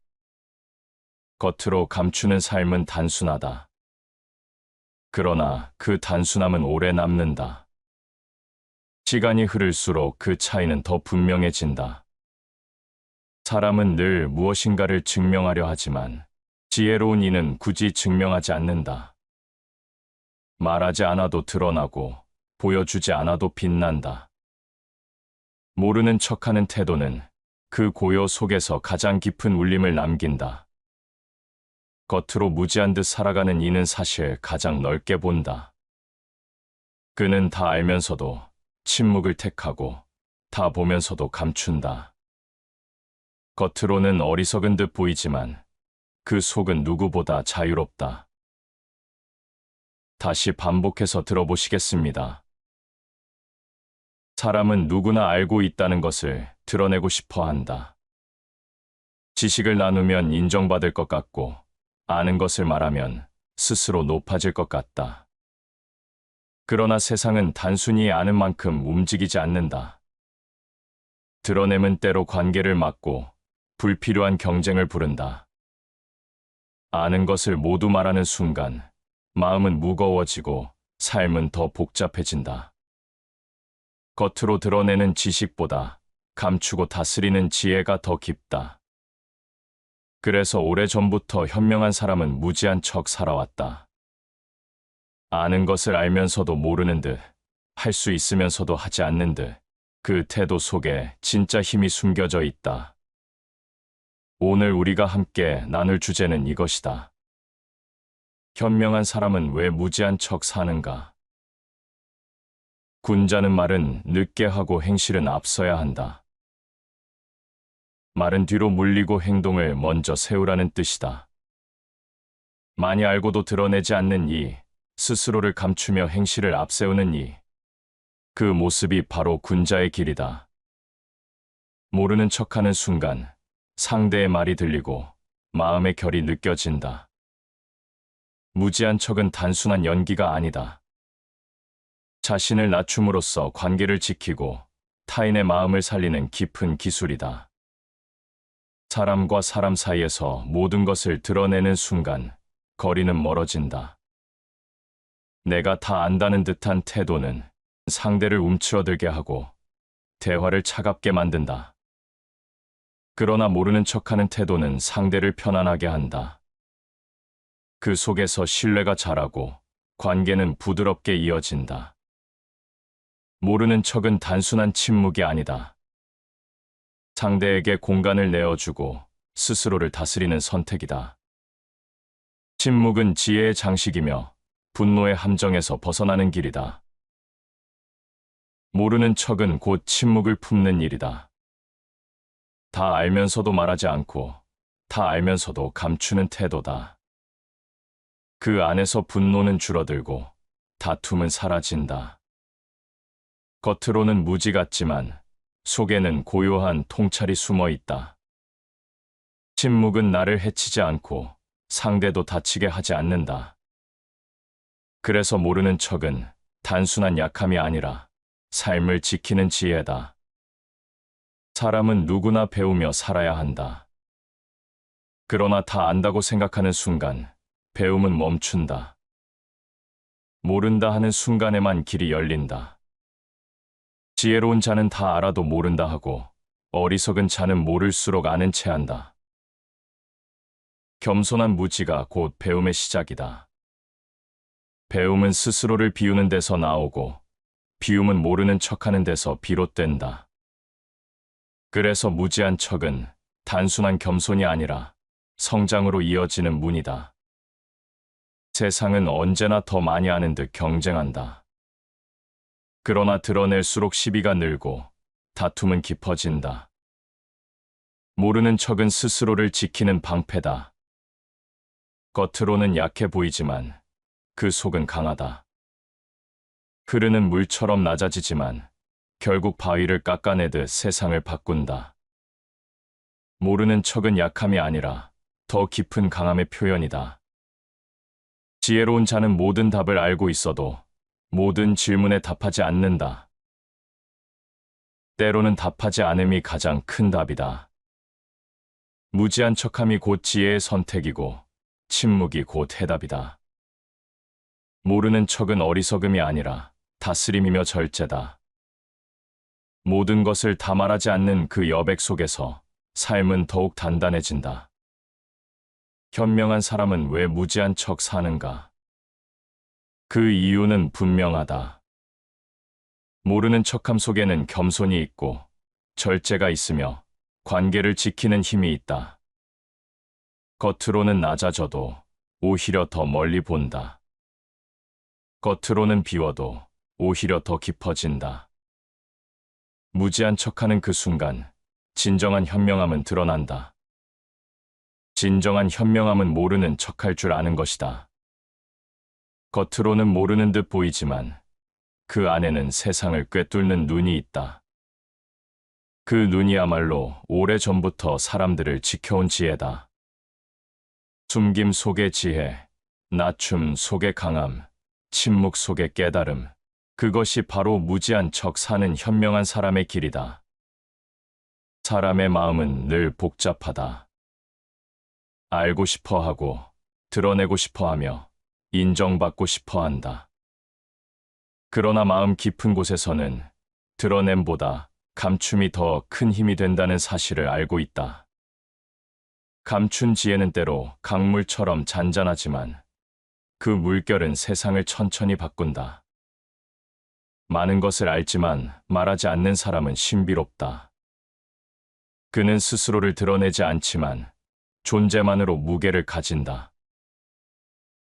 겉으로 감추는 삶은 단순하다. 그러나 그 단순함은 오래 남는다. 시간이 흐를수록 그 차이는 더 분명해진다. 사람은 늘 무엇인가를 증명하려 하지만 지혜로운 이는 굳이 증명하지 않는다. 말하지 않아도 드러나고 보여주지 않아도 빛난다. 모르는 척하는 태도는 그 고요 속에서 가장 깊은 울림을 남긴다. 겉으로 무지한 듯 살아가는 이는 사실 가장 넓게 본다. 그는 다 알면서도 침묵을 택하고 다 보면서도 감춘다. 겉으로는 어리석은 듯 보이지만 그 속은 누구보다 자유롭다. 다시 반복해서 들어보시겠습니다. 사람은 누구나 알고 있다는 것을 드러내고 싶어 한다. 지식을 나누면 인정받을 것 같고, 아는 것을 말하면 스스로 높아질 것 같다. 그러나 세상은 단순히 아는 만큼 움직이지 않는다. 드러내면 때로 관계를 막고 불필요한 경쟁을 부른다. 아는 것을 모두 말하는 순간 마음은 무거워지고 삶은 더 복잡해진다. 겉으로 드러내는 지식보다 감추고 다스리는 지혜가 더 깊다. 그래서 오래전부터 현명한 사람은 무지한 척 살아왔다. 아는 것을 알면서도 모르는 듯, 할 수 있으면서도 하지 않는 듯, 그 태도 속에 진짜 힘이 숨겨져 있다. 오늘 우리가 함께 나눌 주제는 이것이다. 현명한 사람은 왜 무지한 척 사는가? 군자는 말은 늦게 하고 행실은 앞서야 한다. 말은 뒤로 물리고 행동을 먼저 세우라는 뜻이다. 많이 알고도 드러내지 않는 이, 스스로를 감추며 행실을 앞세우는 이, 그 모습이 바로 군자의 길이다. 모르는 척하는 순간 상대의 말이 들리고 마음의 결이 느껴진다. 무지한 척은 단순한 연기가 아니다. 자신을 낮춤으로써 관계를 지키고 타인의 마음을 살리는 깊은 기술이다. 사람과 사람 사이에서 모든 것을 드러내는 순간 거리는 멀어진다. 내가 다 안다는 듯한 태도는 상대를 움츠러들게 하고 대화를 차갑게 만든다. 그러나 모르는 척하는 태도는 상대를 편안하게 한다. 그 속에서 신뢰가 자라고 관계는 부드럽게 이어진다. 모르는 척은 단순한 침묵이 아니다. 상대에게 공간을 내어주고 스스로를 다스리는 선택이다. 침묵은 지혜의 장식이며 분노의 함정에서 벗어나는 길이다. 모르는 척은 곧 침묵을 품는 일이다. 다 알면서도 말하지 않고 다 알면서도 감추는 태도다. 그 안에서 분노는 줄어들고 다툼은 사라진다. 겉으로는 무지 같지만 속에는 고요한 통찰이 숨어 있다. 침묵은 나를 해치지 않고 상대도 다치게 하지 않는다. 그래서 모르는 척은 단순한 약함이 아니라 삶을 지키는 지혜다. 사람은 누구나 배우며 살아야 한다. 그러나 다 안다고 생각하는 순간 배움은 멈춘다. 모른다 하는 순간에만 길이 열린다. 지혜로운 자는 다 알아도 모른다 하고 어리석은 자는 모를수록 아는 체 한다. 겸손한 무지가 곧 배움의 시작이다. 배움은 스스로를 비우는 데서 나오고 비움은 모르는 척하는 데서 비롯된다. 그래서 무지한 척은 단순한 겸손이 아니라 성장으로 이어지는 문이다. 세상은 언제나 더 많이 아는 듯 경쟁한다. 그러나 드러낼수록 시비가 늘고 다툼은 깊어진다. 모르는 척은 스스로를 지키는 방패다. 겉으로는 약해 보이지만 그 속은 강하다. 흐르는 물처럼 낮아지지만 결국 바위를 깎아내듯 세상을 바꾼다. 모르는 척은 약함이 아니라 더 깊은 강함의 표현이다. 지혜로운 자는 모든 답을 알고 있어도 모든 질문에 답하지 않는다. 때로는 답하지 않음이 가장 큰 답이다. 무지한 척함이 곧 지혜의 선택이고 침묵이 곧 해답이다. 모르는 척은 어리석음이 아니라 다스림이며 절제다. 모든 것을 다 말하지 않는 그 여백 속에서 삶은 더욱 단단해진다. 현명한 사람은 왜 무지한 척 사는가? 그 이유는 분명하다. 모르는 척함 속에는 겸손이 있고 절제가 있으며 관계를 지키는 힘이 있다. 겉으로는 낮아져도 오히려 더 멀리 본다. 겉으로는 비워도 오히려 더 깊어진다. 무지한 척하는 그 순간 진정한 현명함은 드러난다. 진정한 현명함은 모르는 척할 줄 아는 것이다. 겉으로는 모르는 듯 보이지만 그 안에는 세상을 꿰뚫는 눈이 있다. 그 눈이야말로 오래전부터 사람들을 지켜온 지혜다. 숨김 속의 지혜, 낮춤 속의 강함, 침묵 속의 깨달음, 그것이 바로 무지한 척 사는 현명한 사람의 길이다. 사람의 마음은 늘 복잡하다. 알고 싶어 하고, 드러내고 싶어 하며, 인정받고 싶어 한다. 그러나 마음 깊은 곳에서는 드러냄보다 감춤이 더 큰 힘이 된다는 사실을 알고 있다. 감춘 지혜는 때로 강물처럼 잔잔하지만 그 물결은 세상을 천천히 바꾼다. 많은 것을 알지만 말하지 않는 사람은 신비롭다. 그는 스스로를 드러내지 않지만 존재만으로 무게를 가진다.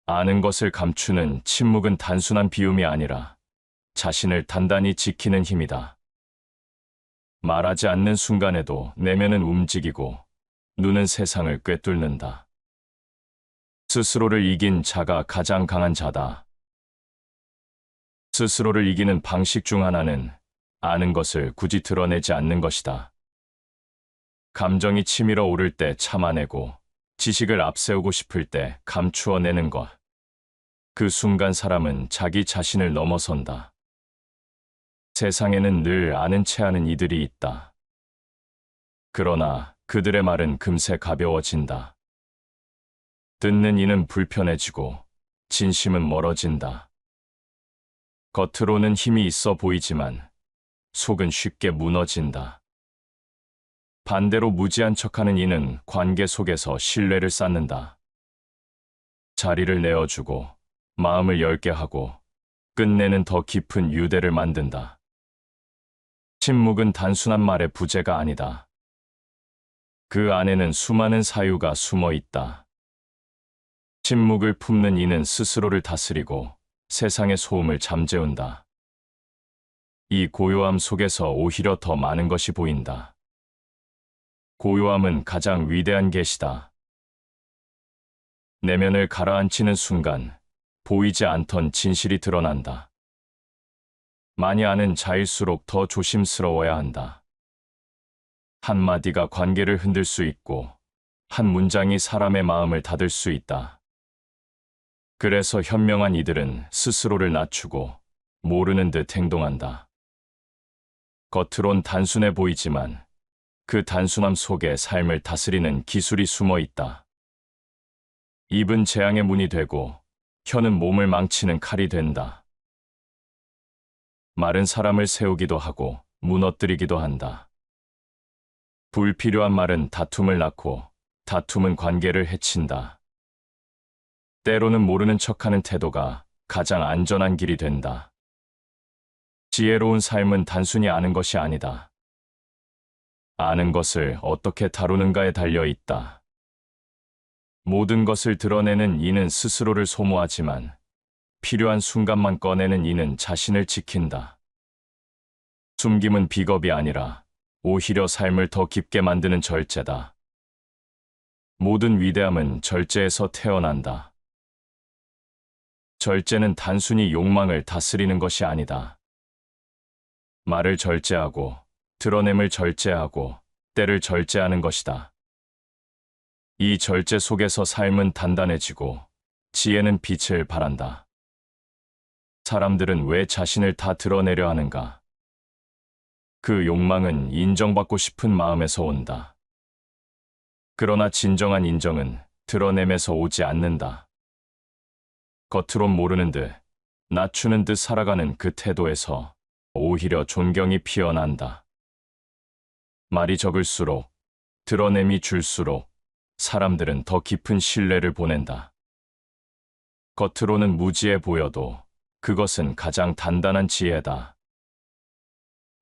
아는 것을 감추는 침묵은 단순한 비움이 아니라 자신을 단단히 지키는 힘이다. 말하지 않는 순간에도 내면은 움직이고 눈은 세상을 꿰뚫는다. 스스로를 이긴 자가 가장 강한 자다. 스스로를 이기는 방식 중 하나는 아는 것을 굳이 드러내지 않는 것이다. 감정이 치밀어 오를 때 참아내고 지식을 앞세우고 싶을 때 감추어내는 것. 그 순간 사람은 자기 자신을 넘어선다. 세상에는 늘 아는 체 하는 이들이 있다. 그러나 그들의 말은 금세 가벼워진다. 듣는 이는 불편해지고 진심은 멀어진다. 겉으로는 힘이 있어 보이지만 속은 쉽게 무너진다. 반대로 무지한 척하는 이는 관계 속에서 신뢰를 쌓는다. 자리를 내어주고 마음을 열게 하고 끝내는 더 깊은 유대를 만든다. 침묵은 단순한 말의 부재가 아니다. 그 안에는 수많은 사유가 숨어 있다. 침묵을 품는 이는 스스로를 다스리고 세상의 소음을 잠재운다. 이 고요함 속에서 오히려 더 많은 것이 보인다. 고요함은 가장 위대한 계시다. 내면을 가라앉히는 순간 보이지 않던 진실이 드러난다. 많이 아는 자일수록 더 조심스러워야 한다. 한마디가 관계를 흔들 수 있고 한 문장이 사람의 마음을 닫을 수 있다. 그래서 현명한 이들은 스스로를 낮추고 모르는 듯 행동한다. 겉으론 단순해 보이지만 그 단순함 속에 삶을 다스리는 기술이 숨어 있다. 입은 재앙의 문이 되고 혀는 몸을 망치는 칼이 된다. 말은 사람을 세우기도 하고 무너뜨리기도 한다. 불필요한 말은 다툼을 낳고 다툼은 관계를 해친다. 때로는 모르는 척하는 태도가 가장 안전한 길이 된다. 지혜로운 삶은 단순히 아는 것이 아니다. 아는 것을 어떻게 다루는가에 달려 있다. 모든 것을 드러내는 이는 스스로를 소모하지만 필요한 순간만 꺼내는 이는 자신을 지킨다. 숨김은 비겁이 아니라 오히려 삶을 더 깊게 만드는 절제다. 모든 위대함은 절제에서 태어난다. 절제는 단순히 욕망을 다스리는 것이 아니다. 말을 절제하고, 드러냄을 절제하고, 때를 절제하는 것이다. 이 절제 속에서 삶은 단단해지고, 지혜는 빛을 발한다. 사람들은 왜 자신을 다 드러내려 하는가? 그 욕망은 인정받고 싶은 마음에서 온다. 그러나 진정한 인정은 드러냄에서 오지 않는다. 겉으론 모르는 듯, 낮추는 듯 살아가는 그 태도에서 오히려 존경이 피어난다. 말이 적을수록, 드러냄이 줄수록 사람들은 더 깊은 신뢰를 보낸다. 겉으로는 무지해 보여도 그것은 가장 단단한 지혜다.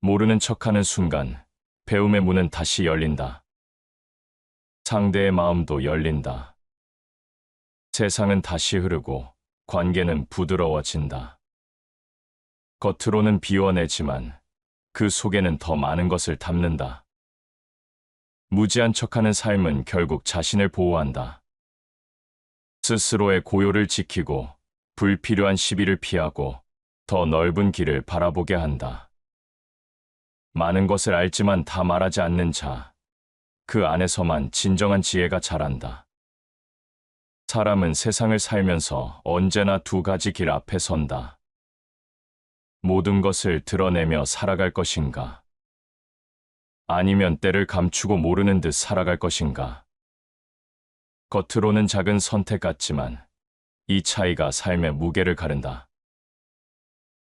모르는 척하는 순간 배움의 문은 다시 열린다. 상대의 마음도 열린다. 세상은 다시 흐르고 관계는 부드러워진다. 겉으로는 비워내지만 그 속에는 더 많은 것을 담는다. 무지한 척하는 삶은 결국 자신을 보호한다. 스스로의 고요를 지키고 불필요한 시비를 피하고 더 넓은 길을 바라보게 한다. 많은 것을 알지만 다 말하지 않는 자, 그 안에서만 진정한 지혜가 자란다. 사람은 세상을 살면서 언제나 두 가지 길 앞에 선다. 모든 것을 드러내며 살아갈 것인가? 아니면 때를 감추고 모르는 듯 살아갈 것인가? 겉으로는 작은 선택 같지만 이 차이가 삶의 무게를 가른다.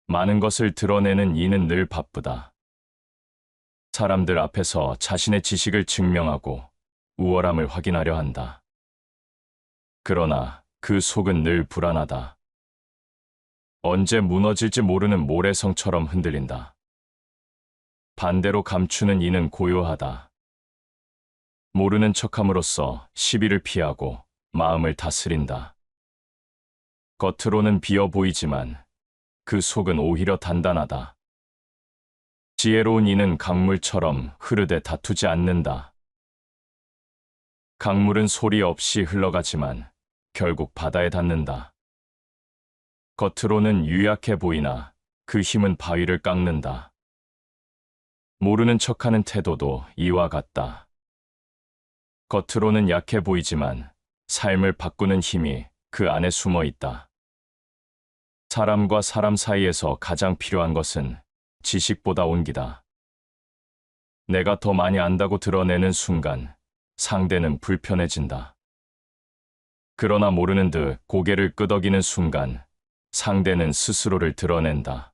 많은 것을 드러내는 이는 늘 바쁘다. 사람들 앞에서 자신의 지식을 증명하고 우월함을 확인하려 한다. 그러나 그 속은 늘 불안하다. 언제 무너질지 모르는 모래성처럼 흔들린다. 반대로 감추는 이는 고요하다. 모르는 척함으로써 시비를 피하고 마음을 다스린다. 겉으로는 비어 보이지만 그 속은 오히려 단단하다. 지혜로운 이는 강물처럼 흐르되 다투지 않는다. 강물은 소리 없이 흘러가지만 결국 바다에 닿는다. 겉으로는 유약해 보이나 그 힘은 바위를 깎는다. 모르는 척하는 태도도 이와 같다. 겉으로는 약해 보이지만 삶을 바꾸는 힘이 그 안에 숨어 있다. 사람과 사람 사이에서 가장 필요한 것은 지식보다 온기다. 내가 더 많이 안다고 드러내는 순간 상대는 불편해진다. 그러나 모르는 듯 고개를 끄덕이는 순간 상대는 스스로를 드러낸다.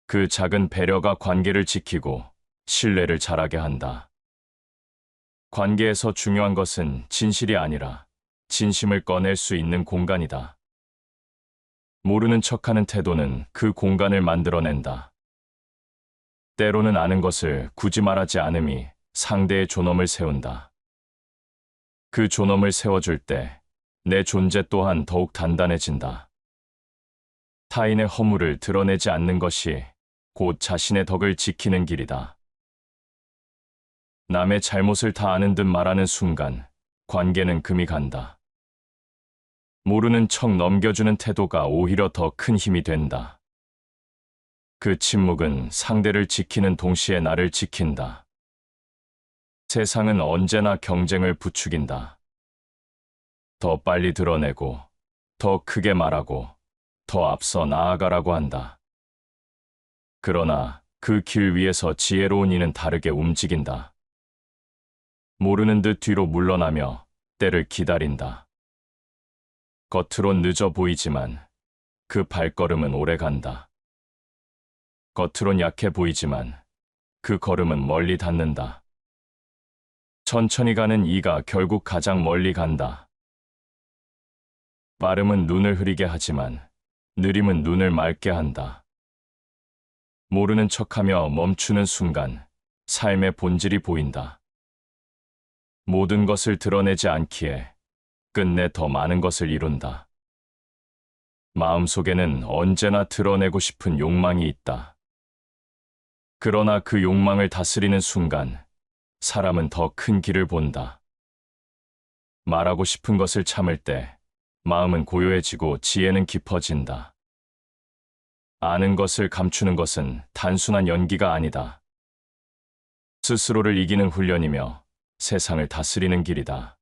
그 작은 배려가 관계를 지키고 신뢰를 자라게 한다. 관계에서 중요한 것은 진실이 아니라 진심을 꺼낼 수 있는 공간이다. 모르는 척하는 태도는 그 공간을 만들어낸다. 때로는 아는 것을 굳이 말하지 않음이 상대의 존엄을 세운다. 그 존엄을 세워줄 때 내 존재 또한 더욱 단단해진다. 타인의 허물을 드러내지 않는 것이 곧 자신의 덕을 지키는 길이다. 남의 잘못을 다 아는 듯 말하는 순간 관계는 금이 간다. 모르는 척 넘겨주는 태도가 오히려 더 큰 힘이 된다. 그 침묵은 상대를 지키는 동시에 나를 지킨다. 세상은 언제나 경쟁을 부추긴다. 더 빨리 드러내고, 더 크게 말하고, 더 앞서 나아가라고 한다. 그러나 그 길 위에서 지혜로운 이는 다르게 움직인다. 모르는 듯 뒤로 물러나며 때를 기다린다. 겉으론 늦어 보이지만 그 발걸음은 오래 간다. 겉으론 약해 보이지만 그 걸음은 멀리 닿는다. 천천히 가는 이가 결국 가장 멀리 간다. 빠름은 눈을 흐리게 하지만 느림은 눈을 맑게 한다. 모르는 척하며 멈추는 순간 삶의 본질이 보인다. 모든 것을 드러내지 않기에 끝내 더 많은 것을 이룬다. 마음속에는 언제나 드러내고 싶은 욕망이 있다. 그러나 그 욕망을 다스리는 순간 사람은 더 큰 길을 본다. 말하고 싶은 것을 참을 때 마음은 고요해지고 지혜는 깊어진다. 아는 것을 감추는 것은 단순한 연기가 아니다. 스스로를 이기는 훈련이며 세상을 다스리는 길이다.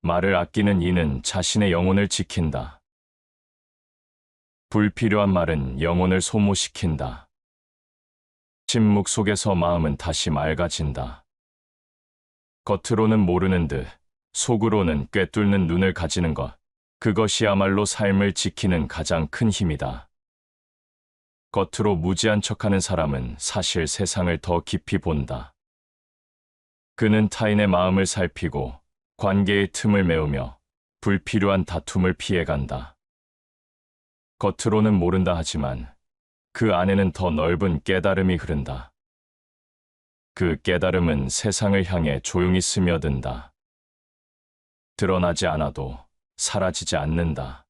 말을 아끼는 이는 자신의 영혼을 지킨다. 불필요한 말은 영혼을 소모시킨다. 침묵 속에서 마음은 다시 맑아진다. 겉으로는 모르는 듯 속으로는 꿰뚫는 눈을 가지는 것, 그것이야말로 삶을 지키는 가장 큰 힘이다. 겉으로 무지한 척하는 사람은 사실 세상을 더 깊이 본다. 그는 타인의 마음을 살피고 관계의 틈을 메우며 불필요한 다툼을 피해간다. 겉으로는 모른다 하지만 그 안에는 더 넓은 깨달음이 흐른다. 그 깨달음은 세상을 향해 조용히 스며든다. 드러나지 않아도 사라지지 않는다.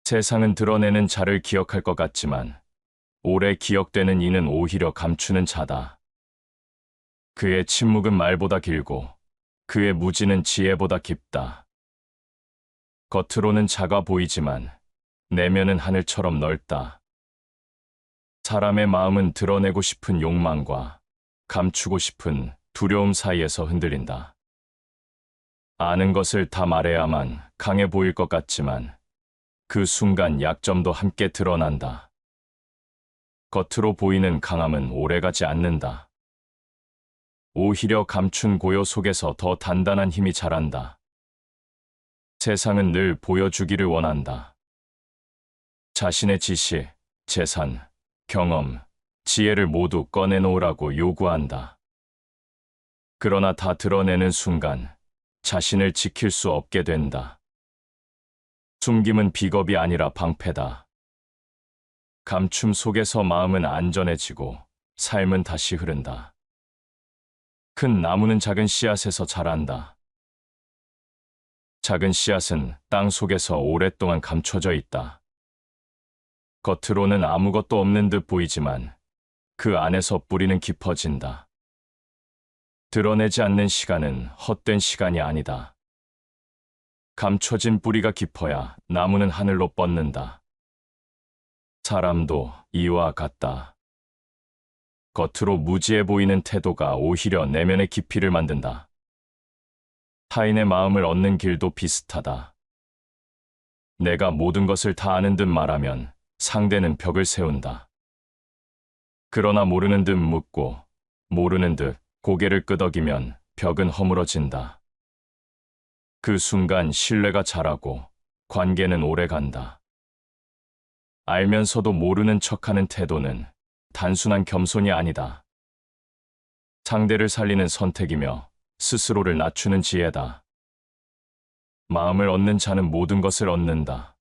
세상은 드러내는 자를 기억할 것 같지만 오래 기억되는 이는 오히려 감추는 자다. 그의 침묵은 말보다 길고 그의 무지는 지혜보다 깊다. 겉으로는 작아 보이지만 내면은 하늘처럼 넓다. 사람의 마음은 드러내고 싶은 욕망과 감추고 싶은 두려움 사이에서 흔들린다. 아는 것을 다 말해야만 강해 보일 것 같지만 그 순간 약점도 함께 드러난다. 겉으로 보이는 강함은 오래가지 않는다. 오히려 감춘 고요 속에서 더 단단한 힘이 자란다. 세상은 늘 보여주기를 원한다. 자신의 지식, 재산, 경험, 지혜를 모두 꺼내놓으라고 요구한다. 그러나 다 드러내는 순간 자신을 지킬 수 없게 된다. 숨김은 비겁이 아니라 방패다. 감춤 속에서 마음은 안전해지고 삶은 다시 흐른다. 큰 나무는 작은 씨앗에서 자란다. 작은 씨앗은 땅 속에서 오랫동안 감춰져 있다. 겉으로는 아무것도 없는 듯 보이지만 그 안에서 뿌리는 깊어진다. 드러내지 않는 시간은 헛된 시간이 아니다. 감춰진 뿌리가 깊어야 나무는 하늘로 뻗는다. 사람도 이와 같다. 겉으로 무지해 보이는 태도가 오히려 내면의 깊이를 만든다. 타인의 마음을 얻는 길도 비슷하다. 내가 모든 것을 다 아는 듯 말하면 상대는 벽을 세운다. 그러나 모르는 듯 묻고 모르는 듯 고개를 끄덕이면 벽은 허물어진다. 그 순간 신뢰가 자라고 관계는 오래간다. 알면서도 모르는 척하는 태도는 단순한 겸손이 아니다. 상대를 살리는 선택이며 스스로를 낮추는 지혜다. 마음을 얻는 자는 모든 것을 얻는다.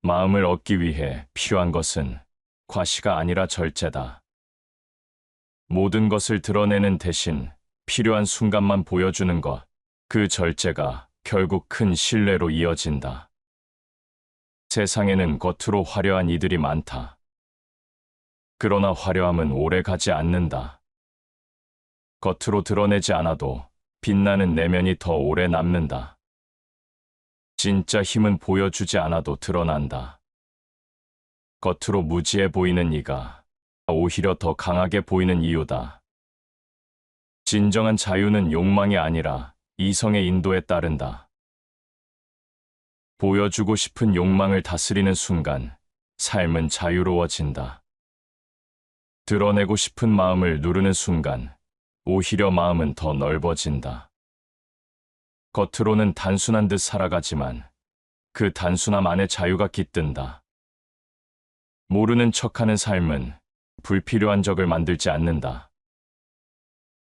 마음을 얻기 위해 필요한 것은 과시가 아니라 절제다. 모든 것을 드러내는 대신 필요한 순간만 보여주는 것, 그 절제가 결국 큰 신뢰로 이어진다. 세상에는 겉으로 화려한 이들이 많다. 그러나 화려함은 오래 가지 않는다. 겉으로 드러내지 않아도 빛나는 내면이 더 오래 남는다. 진짜 힘은 보여주지 않아도 드러난다. 겉으로 무지해 보이는 이가 오히려 더 강하게 보이는 이유다. 진정한 자유는 욕망이 아니라 이성의 인도에 따른다. 보여주고 싶은 욕망을 다스리는 순간 삶은 자유로워진다. 드러내고 싶은 마음을 누르는 순간 오히려 마음은 더 넓어진다. 겉으로는 단순한 듯 살아가지만 그 단순함 안에 자유가 깃든다. 모르는 척하는 삶은 불필요한 적을 만들지 않는다.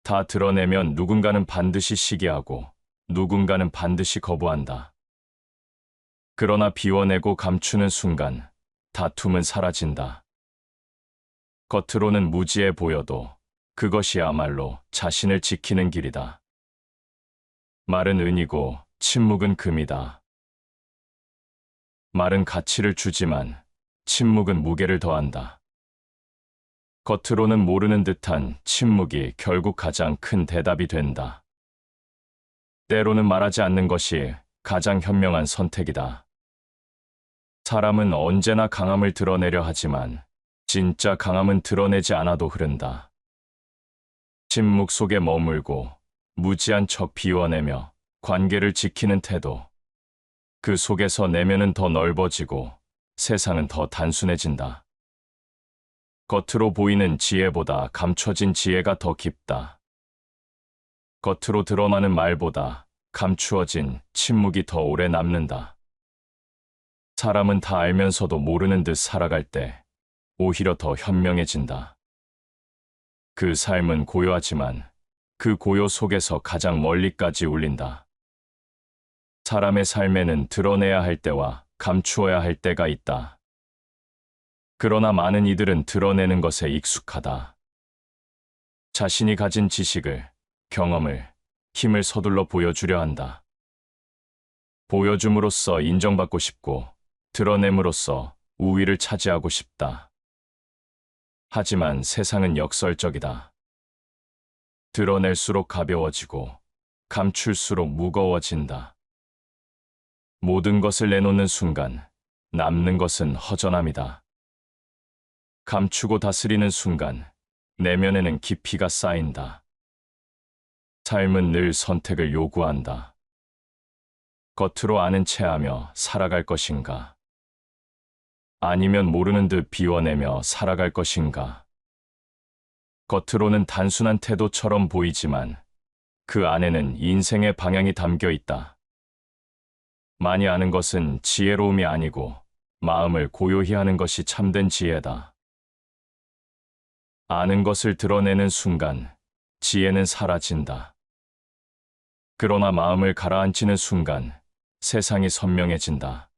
다 드러내면 누군가는 반드시 시기하고 누군가는 반드시 거부한다. 그러나 비워내고 감추는 순간 다툼은 사라진다. 겉으로는 무지해 보여도 그것이야말로 자신을 지키는 길이다. 말은 은이고 침묵은 금이다. 말은 가치를 주지만 침묵은 무게를 더한다. 겉으로는 모르는 듯한 침묵이 결국 가장 큰 대답이 된다. 때로는 말하지 않는 것이 가장 현명한 선택이다. 사람은 언제나 강함을 드러내려 하지만 진짜 강함은 드러내지 않아도 흐른다. 침묵 속에 머물고 무지한 척 비워내며 관계를 지키는 태도. 그 속에서 내면은 더 넓어지고 세상은 더 단순해진다. 겉으로 보이는 지혜보다 감춰진 지혜가 더 깊다. 겉으로 드러나는 말보다 감추어진 침묵이 더 오래 남는다. 사람은 다 알면서도 모르는 듯 살아갈 때 오히려 더 현명해진다. 그 삶은 고요하지만 그 고요 속에서 가장 멀리까지 울린다. 사람의 삶에는 드러내야 할 때와 감추어야 할 때가 있다. 그러나 많은 이들은 드러내는 것에 익숙하다. 자신이 가진 지식을, 경험을, 힘을 서둘러 보여주려 한다. 보여줌으로써 인정받고 싶고 드러냄으로써 우위를 차지하고 싶다. 하지만 세상은 역설적이다. 드러낼수록 가벼워지고 감출수록 무거워진다. 모든 것을 내놓는 순간 남는 것은 허전함이다. 감추고 다스리는 순간 내면에는 깊이가 쌓인다. 삶은 늘 선택을 요구한다. 겉으로 아는 체하며 살아갈 것인가? 아니면 모르는 듯 비워내며 살아갈 것인가? 겉으로는 단순한 태도처럼 보이지만 그 안에는 인생의 방향이 담겨 있다. 많이 아는 것은 지혜로움이 아니고 마음을 고요히 하는 것이 참된 지혜다. 아는 것을 드러내는 순간 지혜는 사라진다. 그러나 마음을 가라앉히는 순간 세상이 선명해진다.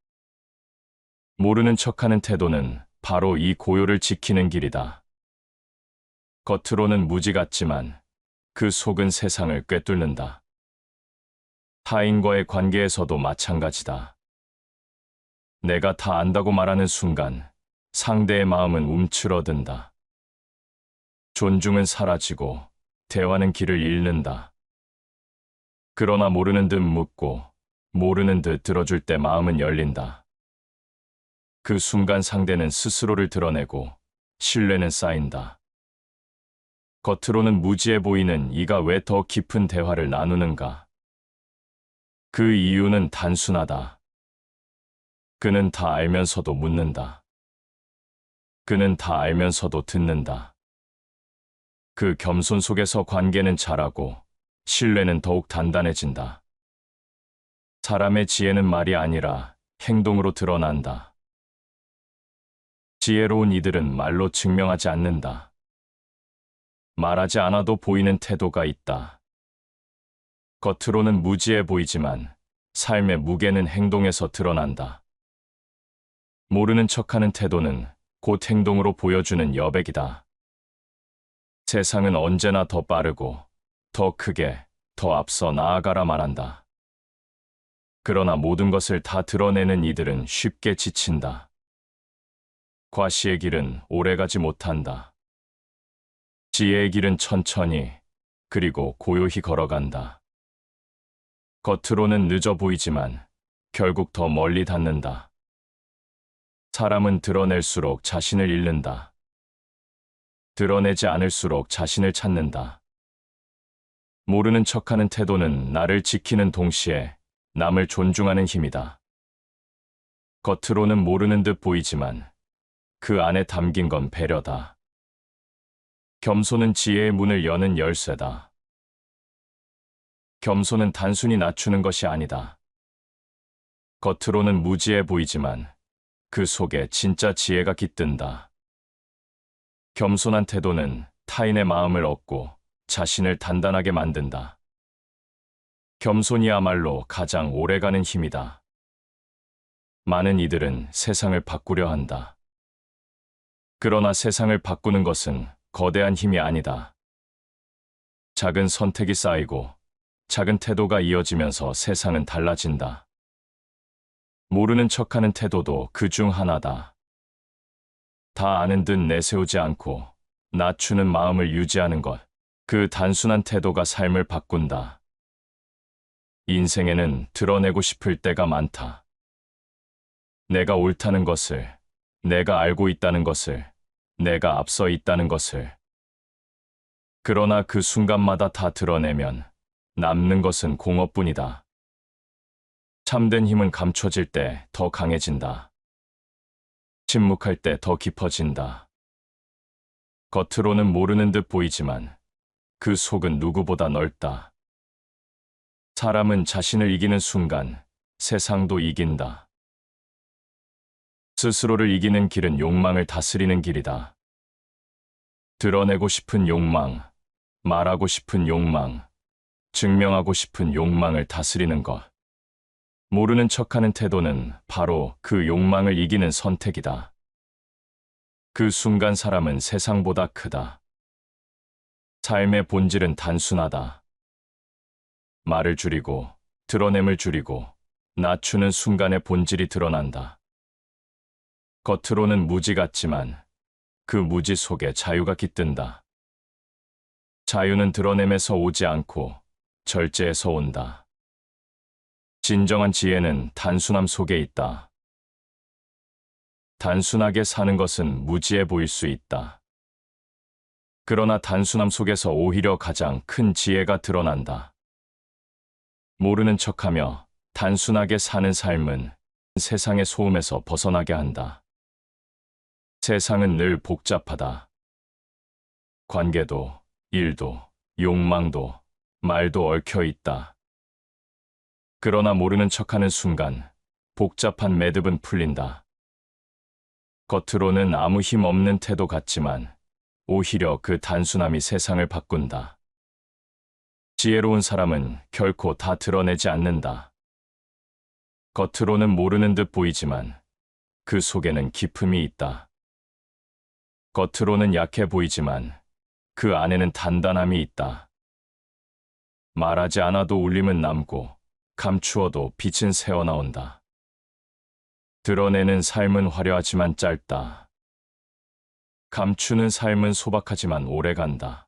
모르는 척하는 태도는 바로 이 고요를 지키는 길이다. 겉으로는 무지 같지만 그 속은 세상을 꿰뚫는다. 타인과의 관계에서도 마찬가지다. 내가 다 안다고 말하는 순간 상대의 마음은 움츠러든다. 존중은 사라지고 대화는 길을 잃는다. 그러나 모르는 듯 묻고 모르는 듯 들어줄 때 마음은 열린다. 그 순간 상대는 스스로를 드러내고 신뢰는 쌓인다. 겉으로는 무지해 보이는 이가 왜 더 깊은 대화를 나누는가? 그 이유는 단순하다. 그는 다 알면서도 묻는다. 그는 다 알면서도 듣는다. 그 겸손 속에서 관계는 자라고 신뢰는 더욱 단단해진다. 사람의 지혜는 말이 아니라 행동으로 드러난다. 지혜로운 이들은 말로 증명하지 않는다. 말하지 않아도 보이는 태도가 있다. 겉으로는 무지해 보이지만 삶의 무게는 행동에서 드러난다. 모르는 척하는 태도는 곧 행동으로 보여주는 여백이다. 세상은 언제나 더 빠르고 더 크게 더 앞서 나아가라 말한다. 그러나 모든 것을 다 드러내는 이들은 쉽게 지친다. 과시의 길은 오래가지 못한다. 지혜의 길은 천천히 그리고 고요히 걸어간다. 겉으로는 늦어 보이지만 결국 더 멀리 닿는다. 사람은 드러낼수록 자신을 잃는다. 드러내지 않을수록 자신을 찾는다. 모르는 척하는 태도는 나를 지키는 동시에 남을 존중하는 힘이다. 겉으로는 모르는 듯 보이지만 그 안에 담긴 건 배려다. 겸손은 지혜의 문을 여는 열쇠다. 겸손은 단순히 낮추는 것이 아니다. 겉으로는 무지해 보이지만 그 속에 진짜 지혜가 깃든다. 겸손한 태도는 타인의 마음을 얻고 자신을 단단하게 만든다. 겸손이야말로 가장 오래가는 힘이다. 많은 이들은 세상을 바꾸려 한다. 그러나 세상을 바꾸는 것은 거대한 힘이 아니다. 작은 선택이 쌓이고 작은 태도가 이어지면서 세상은 달라진다. 모르는 척하는 태도도 그 중 하나다. 다 아는 듯 내세우지 않고 낮추는 마음을 유지하는 것. 그 단순한 태도가 삶을 바꾼다. 인생에는 드러내고 싶을 때가 많다. 내가 옳다는 것을, 내가 알고 있다는 것을, 내가 앞서 있다는 것을. 그러나 그 순간마다 다 드러내면 남는 것은 공허뿐이다. 참된 힘은 감춰질 때 더 강해진다. 침묵할 때 더 깊어진다. 겉으로는 모르는 듯 보이지만 그 속은 누구보다 넓다. 사람은 자신을 이기는 순간 세상도 이긴다. 스스로를 이기는 길은 욕망을 다스리는 길이다. 드러내고 싶은 욕망, 말하고 싶은 욕망, 증명하고 싶은 욕망을 다스리는 것. 모르는 척하는 태도는 바로 그 욕망을 이기는 선택이다. 그 순간 사람은 세상보다 크다. 삶의 본질은 단순하다. 말을 줄이고, 드러냄을 줄이고, 낮추는 순간의 본질이 드러난다. 겉으로는 무지 같지만 그 무지 속에 자유가 깃든다. 자유는 드러냄에서 오지 않고 절제에서 온다. 진정한 지혜는 단순함 속에 있다. 단순하게 사는 것은 무지해 보일 수 있다. 그러나 단순함 속에서 오히려 가장 큰 지혜가 드러난다. 모르는 척하며 단순하게 사는 삶은 세상의 소음에서 벗어나게 한다. 세상은 늘 복잡하다. 관계도, 일도, 욕망도, 말도 얽혀 있다. 그러나 모르는 척하는 순간 복잡한 매듭은 풀린다. 겉으로는 아무 힘 없는 태도 같지만 오히려 그 단순함이 세상을 바꾼다. 지혜로운 사람은 결코 다 드러내지 않는다. 겉으로는 모르는 듯 보이지만 그 속에는 깊음이 있다. 겉으로는 약해 보이지만 그 안에는 단단함이 있다. 말하지 않아도 울림은 남고 감추어도 빛은 새어나온다. 드러내는 삶은 화려하지만 짧다. 감추는 삶은 소박하지만 오래간다.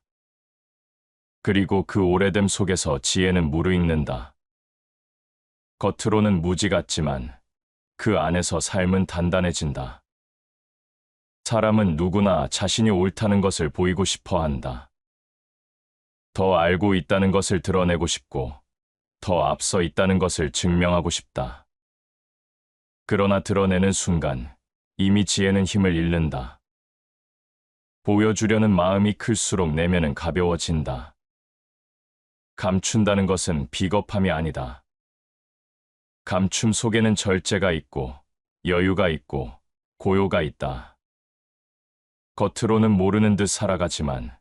그리고 그 오래됨 속에서 지혜는 무르익는다. 겉으로는 무지 같지만 그 안에서 삶은 단단해진다. 사람은 누구나 자신이 옳다는 것을 보이고 싶어 한다. 더 알고 있다는 것을 드러내고 싶고, 더 앞서 있다는 것을 증명하고 싶다. 그러나 드러내는 순간 이미 지혜는 힘을 잃는다. 보여주려는 마음이 클수록 내면은 가벼워진다. 감춘다는 것은 비겁함이 아니다. 감춤 속에는 절제가 있고, 여유가 있고, 고요가 있다. 겉으로는 모르는 듯 살아가지만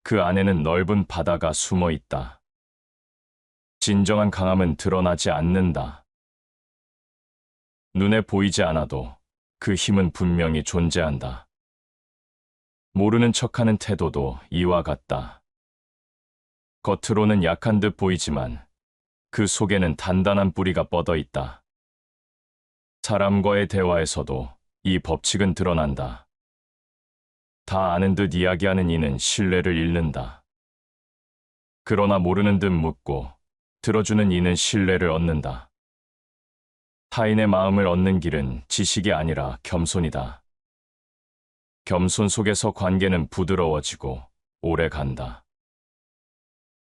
그 안에는 넓은 바다가 숨어 있다. 진정한 강함은 드러나지 않는다. 눈에 보이지 않아도 그 힘은 분명히 존재한다. 모르는 척하는 태도도 이와 같다. 겉으로는 약한 듯 보이지만 그 속에는 단단한 뿌리가 뻗어 있다. 사람과의 대화에서도 이 법칙은 드러난다. 다 아는 듯 이야기하는 이는 신뢰를 잃는다. 그러나 모르는 듯 묻고 들어주는 이는 신뢰를 얻는다. 타인의 마음을 얻는 길은 지식이 아니라 겸손이다. 겸손 속에서 관계는 부드러워지고 오래 간다.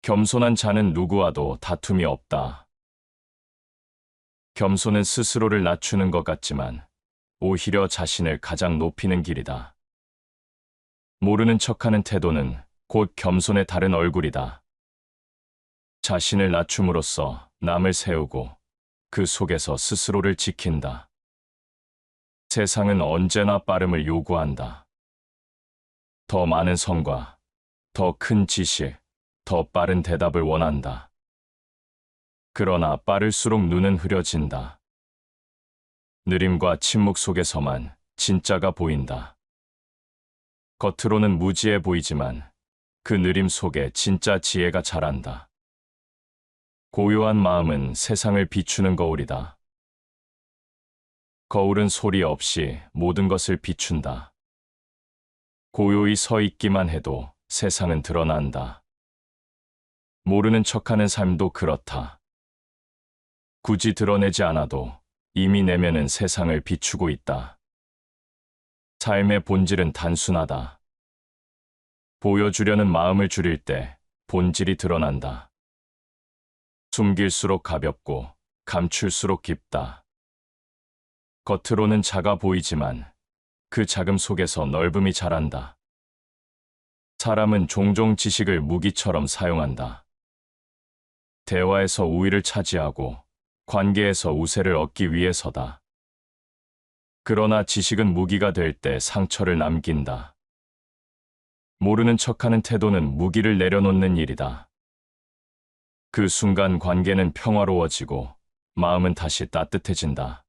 겸손한 자는 누구와도 다툼이 없다. 겸손은 스스로를 낮추는 것 같지만 오히려 자신을 가장 높이는 길이다. 모르는 척하는 태도는 곧 겸손의 다른 얼굴이다. 자신을 낮춤으로써 남을 세우고 그 속에서 스스로를 지킨다. 세상은 언제나 빠름을 요구한다. 더 많은 성과, 더 큰 지식, 더 빠른 대답을 원한다. 그러나 빠를수록 눈은 흐려진다. 느림과 침묵 속에서만 진짜가 보인다. 겉으로는 무지해 보이지만 그 느림 속에 진짜 지혜가 자란다. 고요한 마음은 세상을 비추는 거울이다. 거울은 소리 없이 모든 것을 비춘다. 고요히 서 있기만 해도 세상은 드러난다. 모르는 척하는 삶도 그렇다. 굳이 드러내지 않아도 이미 내면은 세상을 비추고 있다. 삶의 본질은 단순하다. 보여주려는 마음을 줄일 때 본질이 드러난다. 숨길수록 가볍고 감출수록 깊다. 겉으로는 작아 보이지만 그 작음 속에서 넓음이 자란다. 사람은 종종 지식을 무기처럼 사용한다. 대화에서 우위를 차지하고 관계에서 우세를 얻기 위해서다. 그러나 지식은 무기가 될 때 상처를 남긴다. 모르는 척하는 태도는 무기를 내려놓는 일이다. 그 순간 관계는 평화로워지고 마음은 다시 따뜻해진다.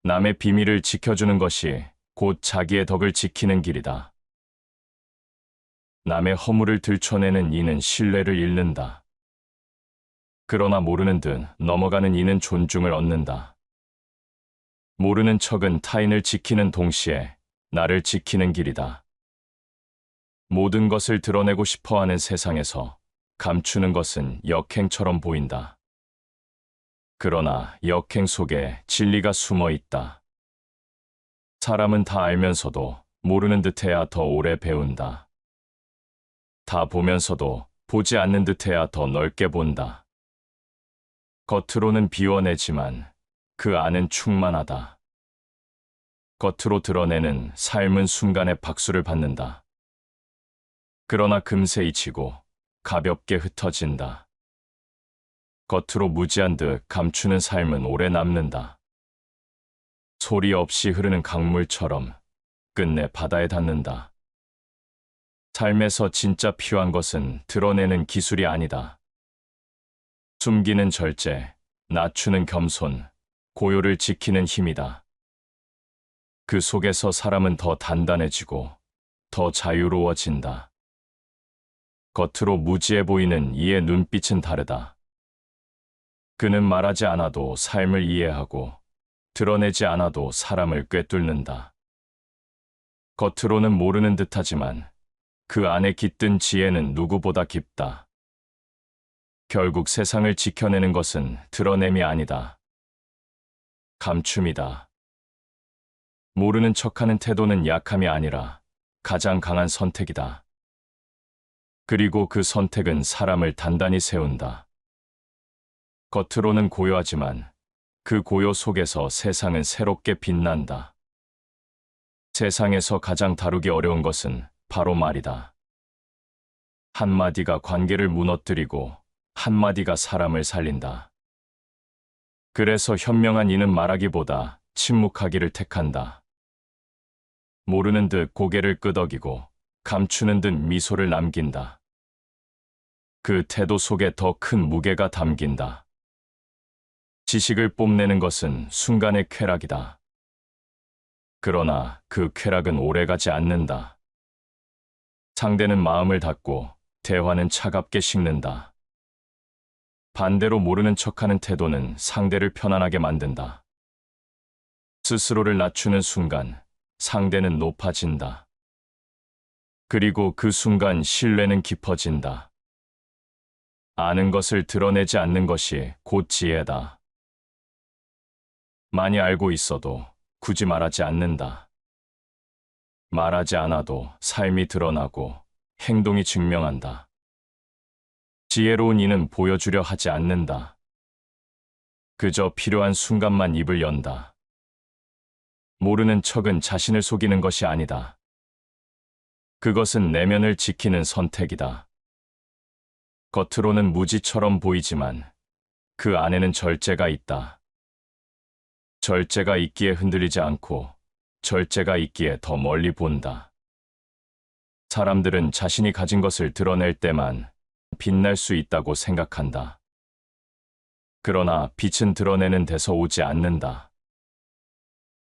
남의 비밀을 지켜주는 것이 곧 자기의 덕을 지키는 길이다. 남의 허물을 들춰내는 이는 신뢰를 잃는다. 그러나 모르는 듯 넘어가는 이는 존중을 얻는다. 모르는 척은 타인을 지키는 동시에 나를 지키는 길이다. 모든 것을 드러내고 싶어하는 세상에서 감추는 것은 역행처럼 보인다. 그러나 역행 속에 진리가 숨어 있다. 사람은 다 알면서도 모르는 듯해야 더 오래 배운다. 다 보면서도 보지 않는 듯해야 더 넓게 본다. 겉으로는 비워내지만 그 안은 충만하다. 겉으로 드러내는 삶은 순간에 박수를 받는다. 그러나 금세 잊히고 가볍게 흩어진다. 겉으로 무지한 듯 감추는 삶은 오래 남는다. 소리 없이 흐르는 강물처럼 끝내 바다에 닿는다. 삶에서 진짜 필요한 것은 드러내는 기술이 아니다. 숨기는 절제, 낮추는 겸손, 고요를 지키는 힘이다. 그 속에서 사람은 더 단단해지고 더 자유로워진다. 겉으로 무지해 보이는 이의 눈빛은 다르다. 그는 말하지 않아도 삶을 이해하고 드러내지 않아도 사람을 꿰뚫는다. 겉으로는 모르는 듯하지만 그 안에 깃든 지혜는 누구보다 깊다. 결국 세상을 지켜내는 것은 드러냄이 아니다. 감춤이다. 모르는 척하는 태도는 약함이 아니라 가장 강한 선택이다. 그리고 그 선택은 사람을 단단히 세운다. 겉으로는 고요하지만 그 고요 속에서 세상은 새롭게 빛난다. 세상에서 가장 다루기 어려운 것은 바로 말이다. 한마디가 관계를 무너뜨리고 한마디가 사람을 살린다. 그래서 현명한 이는 말하기보다 침묵하기를 택한다. 모르는 듯 고개를 끄덕이고 감추는 듯 미소를 남긴다. 그 태도 속에 더 큰 무게가 담긴다. 지식을 뽐내는 것은 순간의 쾌락이다. 그러나 그 쾌락은 오래가지 않는다. 상대는 마음을 닫고 대화는 차갑게 식는다. 반대로 모르는 척하는 태도는 상대를 편안하게 만든다. 스스로를 낮추는 순간 상대는 높아진다. 그리고 그 순간 신뢰는 깊어진다. 아는 것을 드러내지 않는 것이 곧 지혜다. 많이 알고 있어도 굳이 말하지 않는다. 말하지 않아도 삶이 드러나고 행동이 증명한다. 지혜로운 이는 보여주려 하지 않는다. 그저 필요한 순간만 입을 연다. 모르는 척은 자신을 속이는 것이 아니다. 그것은 내면을 지키는 선택이다. 겉으로는 무지처럼 보이지만 그 안에는 절제가 있다. 절제가 있기에 흔들리지 않고 절제가 있기에 더 멀리 본다. 사람들은 자신이 가진 것을 드러낼 때만 빛날 수 있다고 생각한다. 그러나 빛은 드러내는 데서 오지 않는다.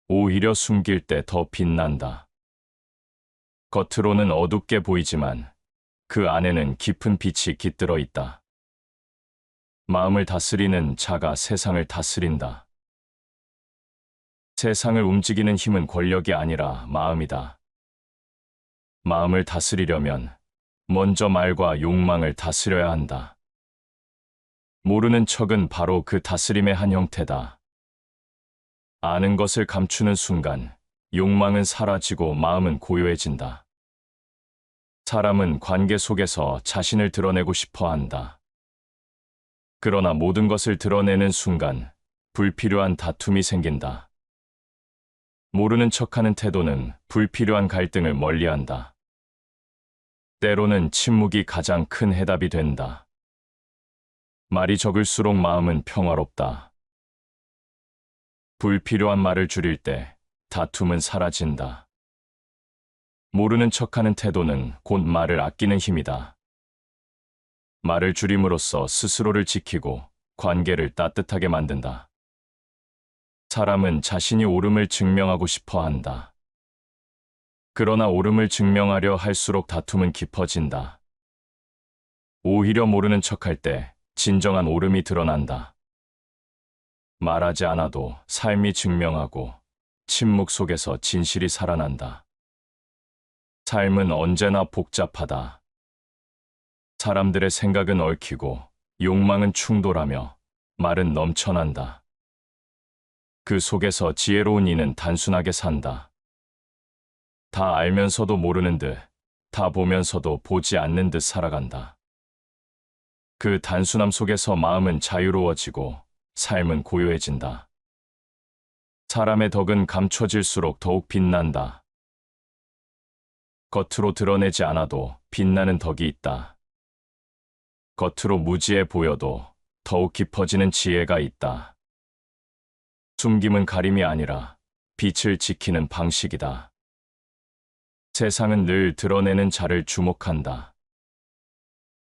오히려 숨길 때 더 빛난다. 겉으로는 어둡게 보이지만 그 안에는 깊은 빛이 깃들어 있다. 마음을 다스리는 자가 세상을 다스린다. 세상을 움직이는 힘은 권력이 아니라 마음이다. 마음을 다스리려면 먼저 말과 욕망을 다스려야 한다. 모르는 척은 바로 그 다스림의 한 형태다. 아는 것을 감추는 순간 욕망은 사라지고 마음은 고요해진다. 사람은 관계 속에서 자신을 드러내고 싶어 한다. 그러나 모든 것을 드러내는 순간 불필요한 다툼이 생긴다. 모르는 척하는 태도는 불필요한 갈등을 멀리한다. 때로는 침묵이 가장 큰 해답이 된다. 말이 적을수록 마음은 평화롭다. 불필요한 말을 줄일 때 다툼은 사라진다. 모르는 척하는 태도는 곧 말을 아끼는 힘이다. 말을 줄임으로써 스스로를 지키고 관계를 따뜻하게 만든다. 사람은 자신이 옳음을 증명하고 싶어 한다. 그러나 옳음을 증명하려 할수록 다툼은 깊어진다. 오히려 모르는 척할 때 진정한 옳음이 드러난다. 말하지 않아도 삶이 증명하고 침묵 속에서 진실이 살아난다. 삶은 언제나 복잡하다. 사람들의 생각은 얽히고 욕망은 충돌하며 말은 넘쳐난다. 그 속에서 지혜로운 이는 단순하게 산다. 다 알면서도 모르는 듯, 다 보면서도 보지 않는 듯 살아간다. 그 단순함 속에서 마음은 자유로워지고 삶은 고요해진다. 사람의 덕은 감춰질수록 더욱 빛난다. 겉으로 드러내지 않아도 빛나는 덕이 있다. 겉으로 무지해 보여도 더욱 깊어지는 지혜가 있다. 숨김은 가림이 아니라 빛을 지키는 방식이다. 세상은 늘 드러내는 자를 주목한다.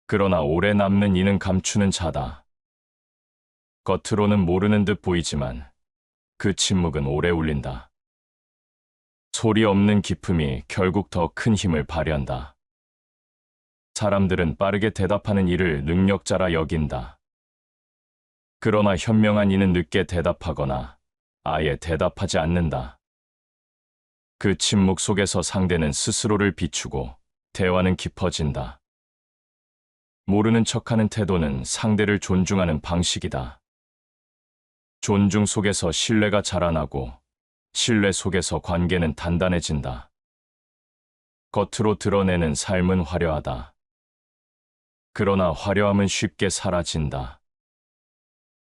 그러나 오래 남는 이는 감추는 자다. 겉으로는 모르는 듯 보이지만 그 침묵은 오래 울린다. 소리 없는 기품이 결국 더 큰 힘을 발휘한다. 사람들은 빠르게 대답하는 이를 능력자라 여긴다. 그러나 현명한 이는 늦게 대답하거나 아예 대답하지 않는다. 그 침묵 속에서 상대는 스스로를 비추고 대화는 깊어진다. 모르는 척하는 태도는 상대를 존중하는 방식이다. 존중 속에서 신뢰가 자라나고 신뢰 속에서 관계는 단단해진다. 겉으로 드러내는 삶은 화려하다. 그러나 화려함은 쉽게 사라진다.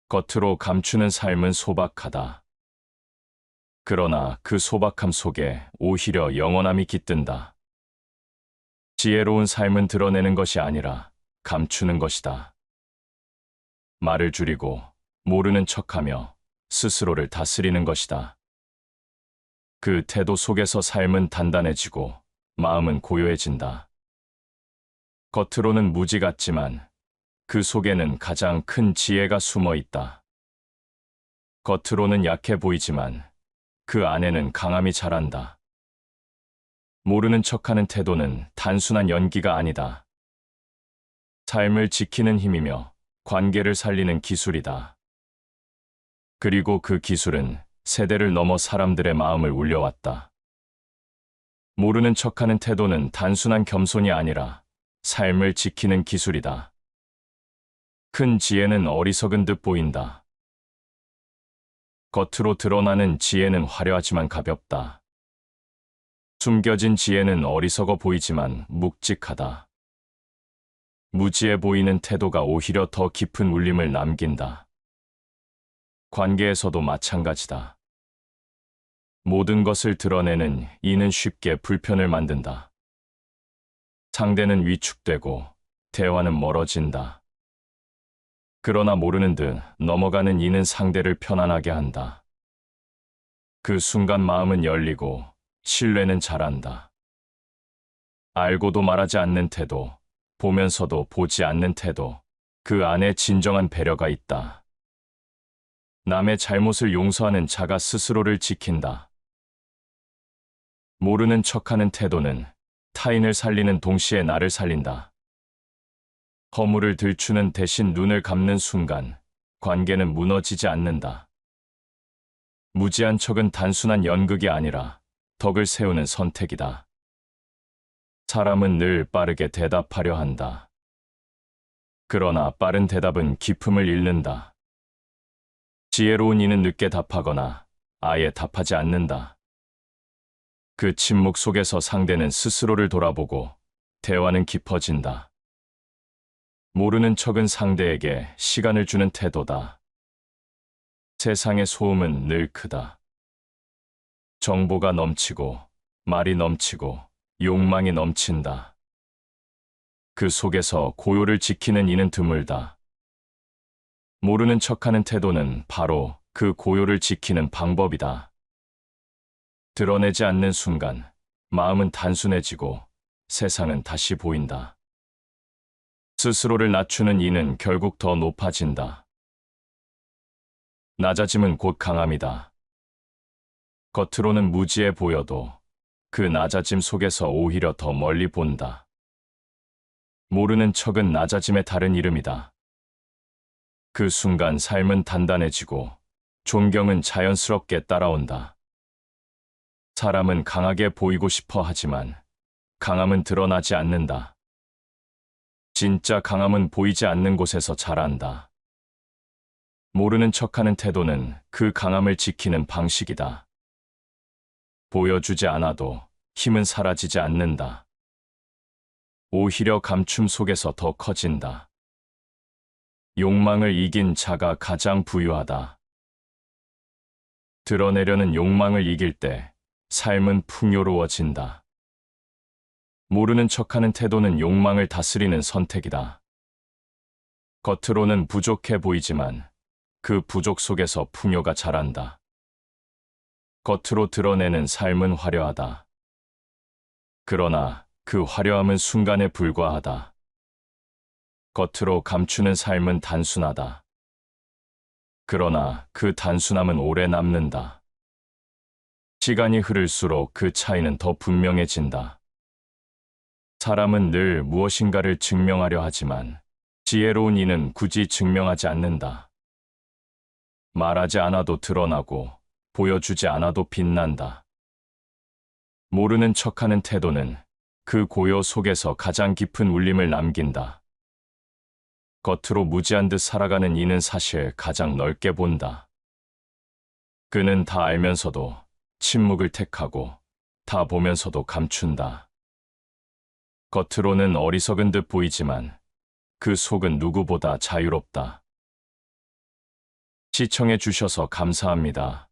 겉으로 감추는 삶은 소박하다. 그러나 그 소박함 속에 오히려 영원함이 깃든다. 지혜로운 삶은 드러내는 것이 아니라 감추는 것이다. 말을 줄이고 모르는 척하며 스스로를 다스리는 것이다. 그 태도 속에서 삶은 단단해지고 마음은 고요해진다. 겉으로는 무지 같지만 그 속에는 가장 큰 지혜가 숨어 있다. 겉으로는 약해 보이지만 그 안에는 강함이 자란다. 모르는 척하는 태도는 단순한 연기가 아니다. 삶을 지키는 힘이며 관계를 살리는 기술이다. 그리고 그 기술은 세대를 넘어 사람들의 마음을 울려왔다. 모르는 척하는 태도는 단순한 겸손이 아니라 삶을 지키는 기술이다. 큰 지혜는 어리석은 듯 보인다. 겉으로 드러나는 지혜는 화려하지만 가볍다. 숨겨진 지혜는 어리석어 보이지만 묵직하다. 무지해 보이는 태도가 오히려 더 깊은 울림을 남긴다. 관계에서도 마찬가지다. 모든 것을 드러내는 이는 쉽게 불편을 만든다. 상대는 위축되고 대화는 멀어진다. 그러나 모르는 듯 넘어가는 이는 상대를 편안하게 한다. 그 순간 마음은 열리고 신뢰는 자란다. 알고도 말하지 않는 태도, 보면서도 보지 않는 태도, 그 안에 진정한 배려가 있다. 남의 잘못을 용서하는 자가 스스로를 지킨다. 모르는 척하는 태도는 타인을 살리는 동시에 나를 살린다. 허물을 들추는 대신 눈을 감는 순간 관계는 무너지지 않는다. 무지한 척은 단순한 연극이 아니라 덕을 세우는 선택이다. 사람은 늘 빠르게 대답하려 한다. 그러나 빠른 대답은 기품을 잃는다. 지혜로운 이는 늦게 답하거나 아예 답하지 않는다. 그 침묵 속에서 상대는 스스로를 돌아보고 대화는 깊어진다. 모르는 척은 상대에게 시간을 주는 태도다. 세상의 소음은 늘 크다. 정보가 넘치고 말이 넘치고 욕망이 넘친다. 그 속에서 고요를 지키는 이는 드물다. 모르는 척하는 태도는 바로 그 고요를 지키는 방법이다. 드러내지 않는 순간 마음은 단순해지고 세상은 다시 보인다. 스스로를 낮추는 이는 결국 더 높아진다. 낮아짐은 곧 강함이다. 겉으로는 무지해 보여도 그 낮아짐 속에서 오히려 더 멀리 본다. 모르는 척은 낮아짐의 다른 이름이다. 그 순간 삶은 단단해지고 존경은 자연스럽게 따라온다. 사람은 강하게 보이고 싶어 하지만 강함은 드러나지 않는다. 진짜 강함은 보이지 않는 곳에서 자란다. 모르는 척하는 태도는 그 강함을 지키는 방식이다. 보여주지 않아도 힘은 사라지지 않는다. 오히려 감춤 속에서 더 커진다. 욕망을 이긴 자가 가장 부유하다. 드러내려는 욕망을 이길 때 삶은 풍요로워진다. 모르는 척하는 태도는 욕망을 다스리는 선택이다. 겉으로는 부족해 보이지만 그 부족 속에서 풍요가 자란다. 겉으로 드러내는 삶은 화려하다. 그러나 그 화려함은 순간에 불과하다. 겉으로 감추는 삶은 단순하다. 그러나 그 단순함은 오래 남는다. 시간이 흐를수록 그 차이는 더 분명해진다. 사람은 늘 무엇인가를 증명하려 하지만 지혜로운 이는 굳이 증명하지 않는다. 말하지 않아도 드러나고 보여주지 않아도 빛난다. 모르는 척하는 태도는 그 고요 속에서 가장 깊은 울림을 남긴다. 겉으로 무지한 듯 살아가는 이는 사실 가장 넓게 본다. 그는 다 알면서도 침묵을 택하고 다 보면서도 감춘다. 겉으로는 어리석은 듯 보이지만 그 속은 누구보다 자유롭다. 시청해 주셔서 감사합니다.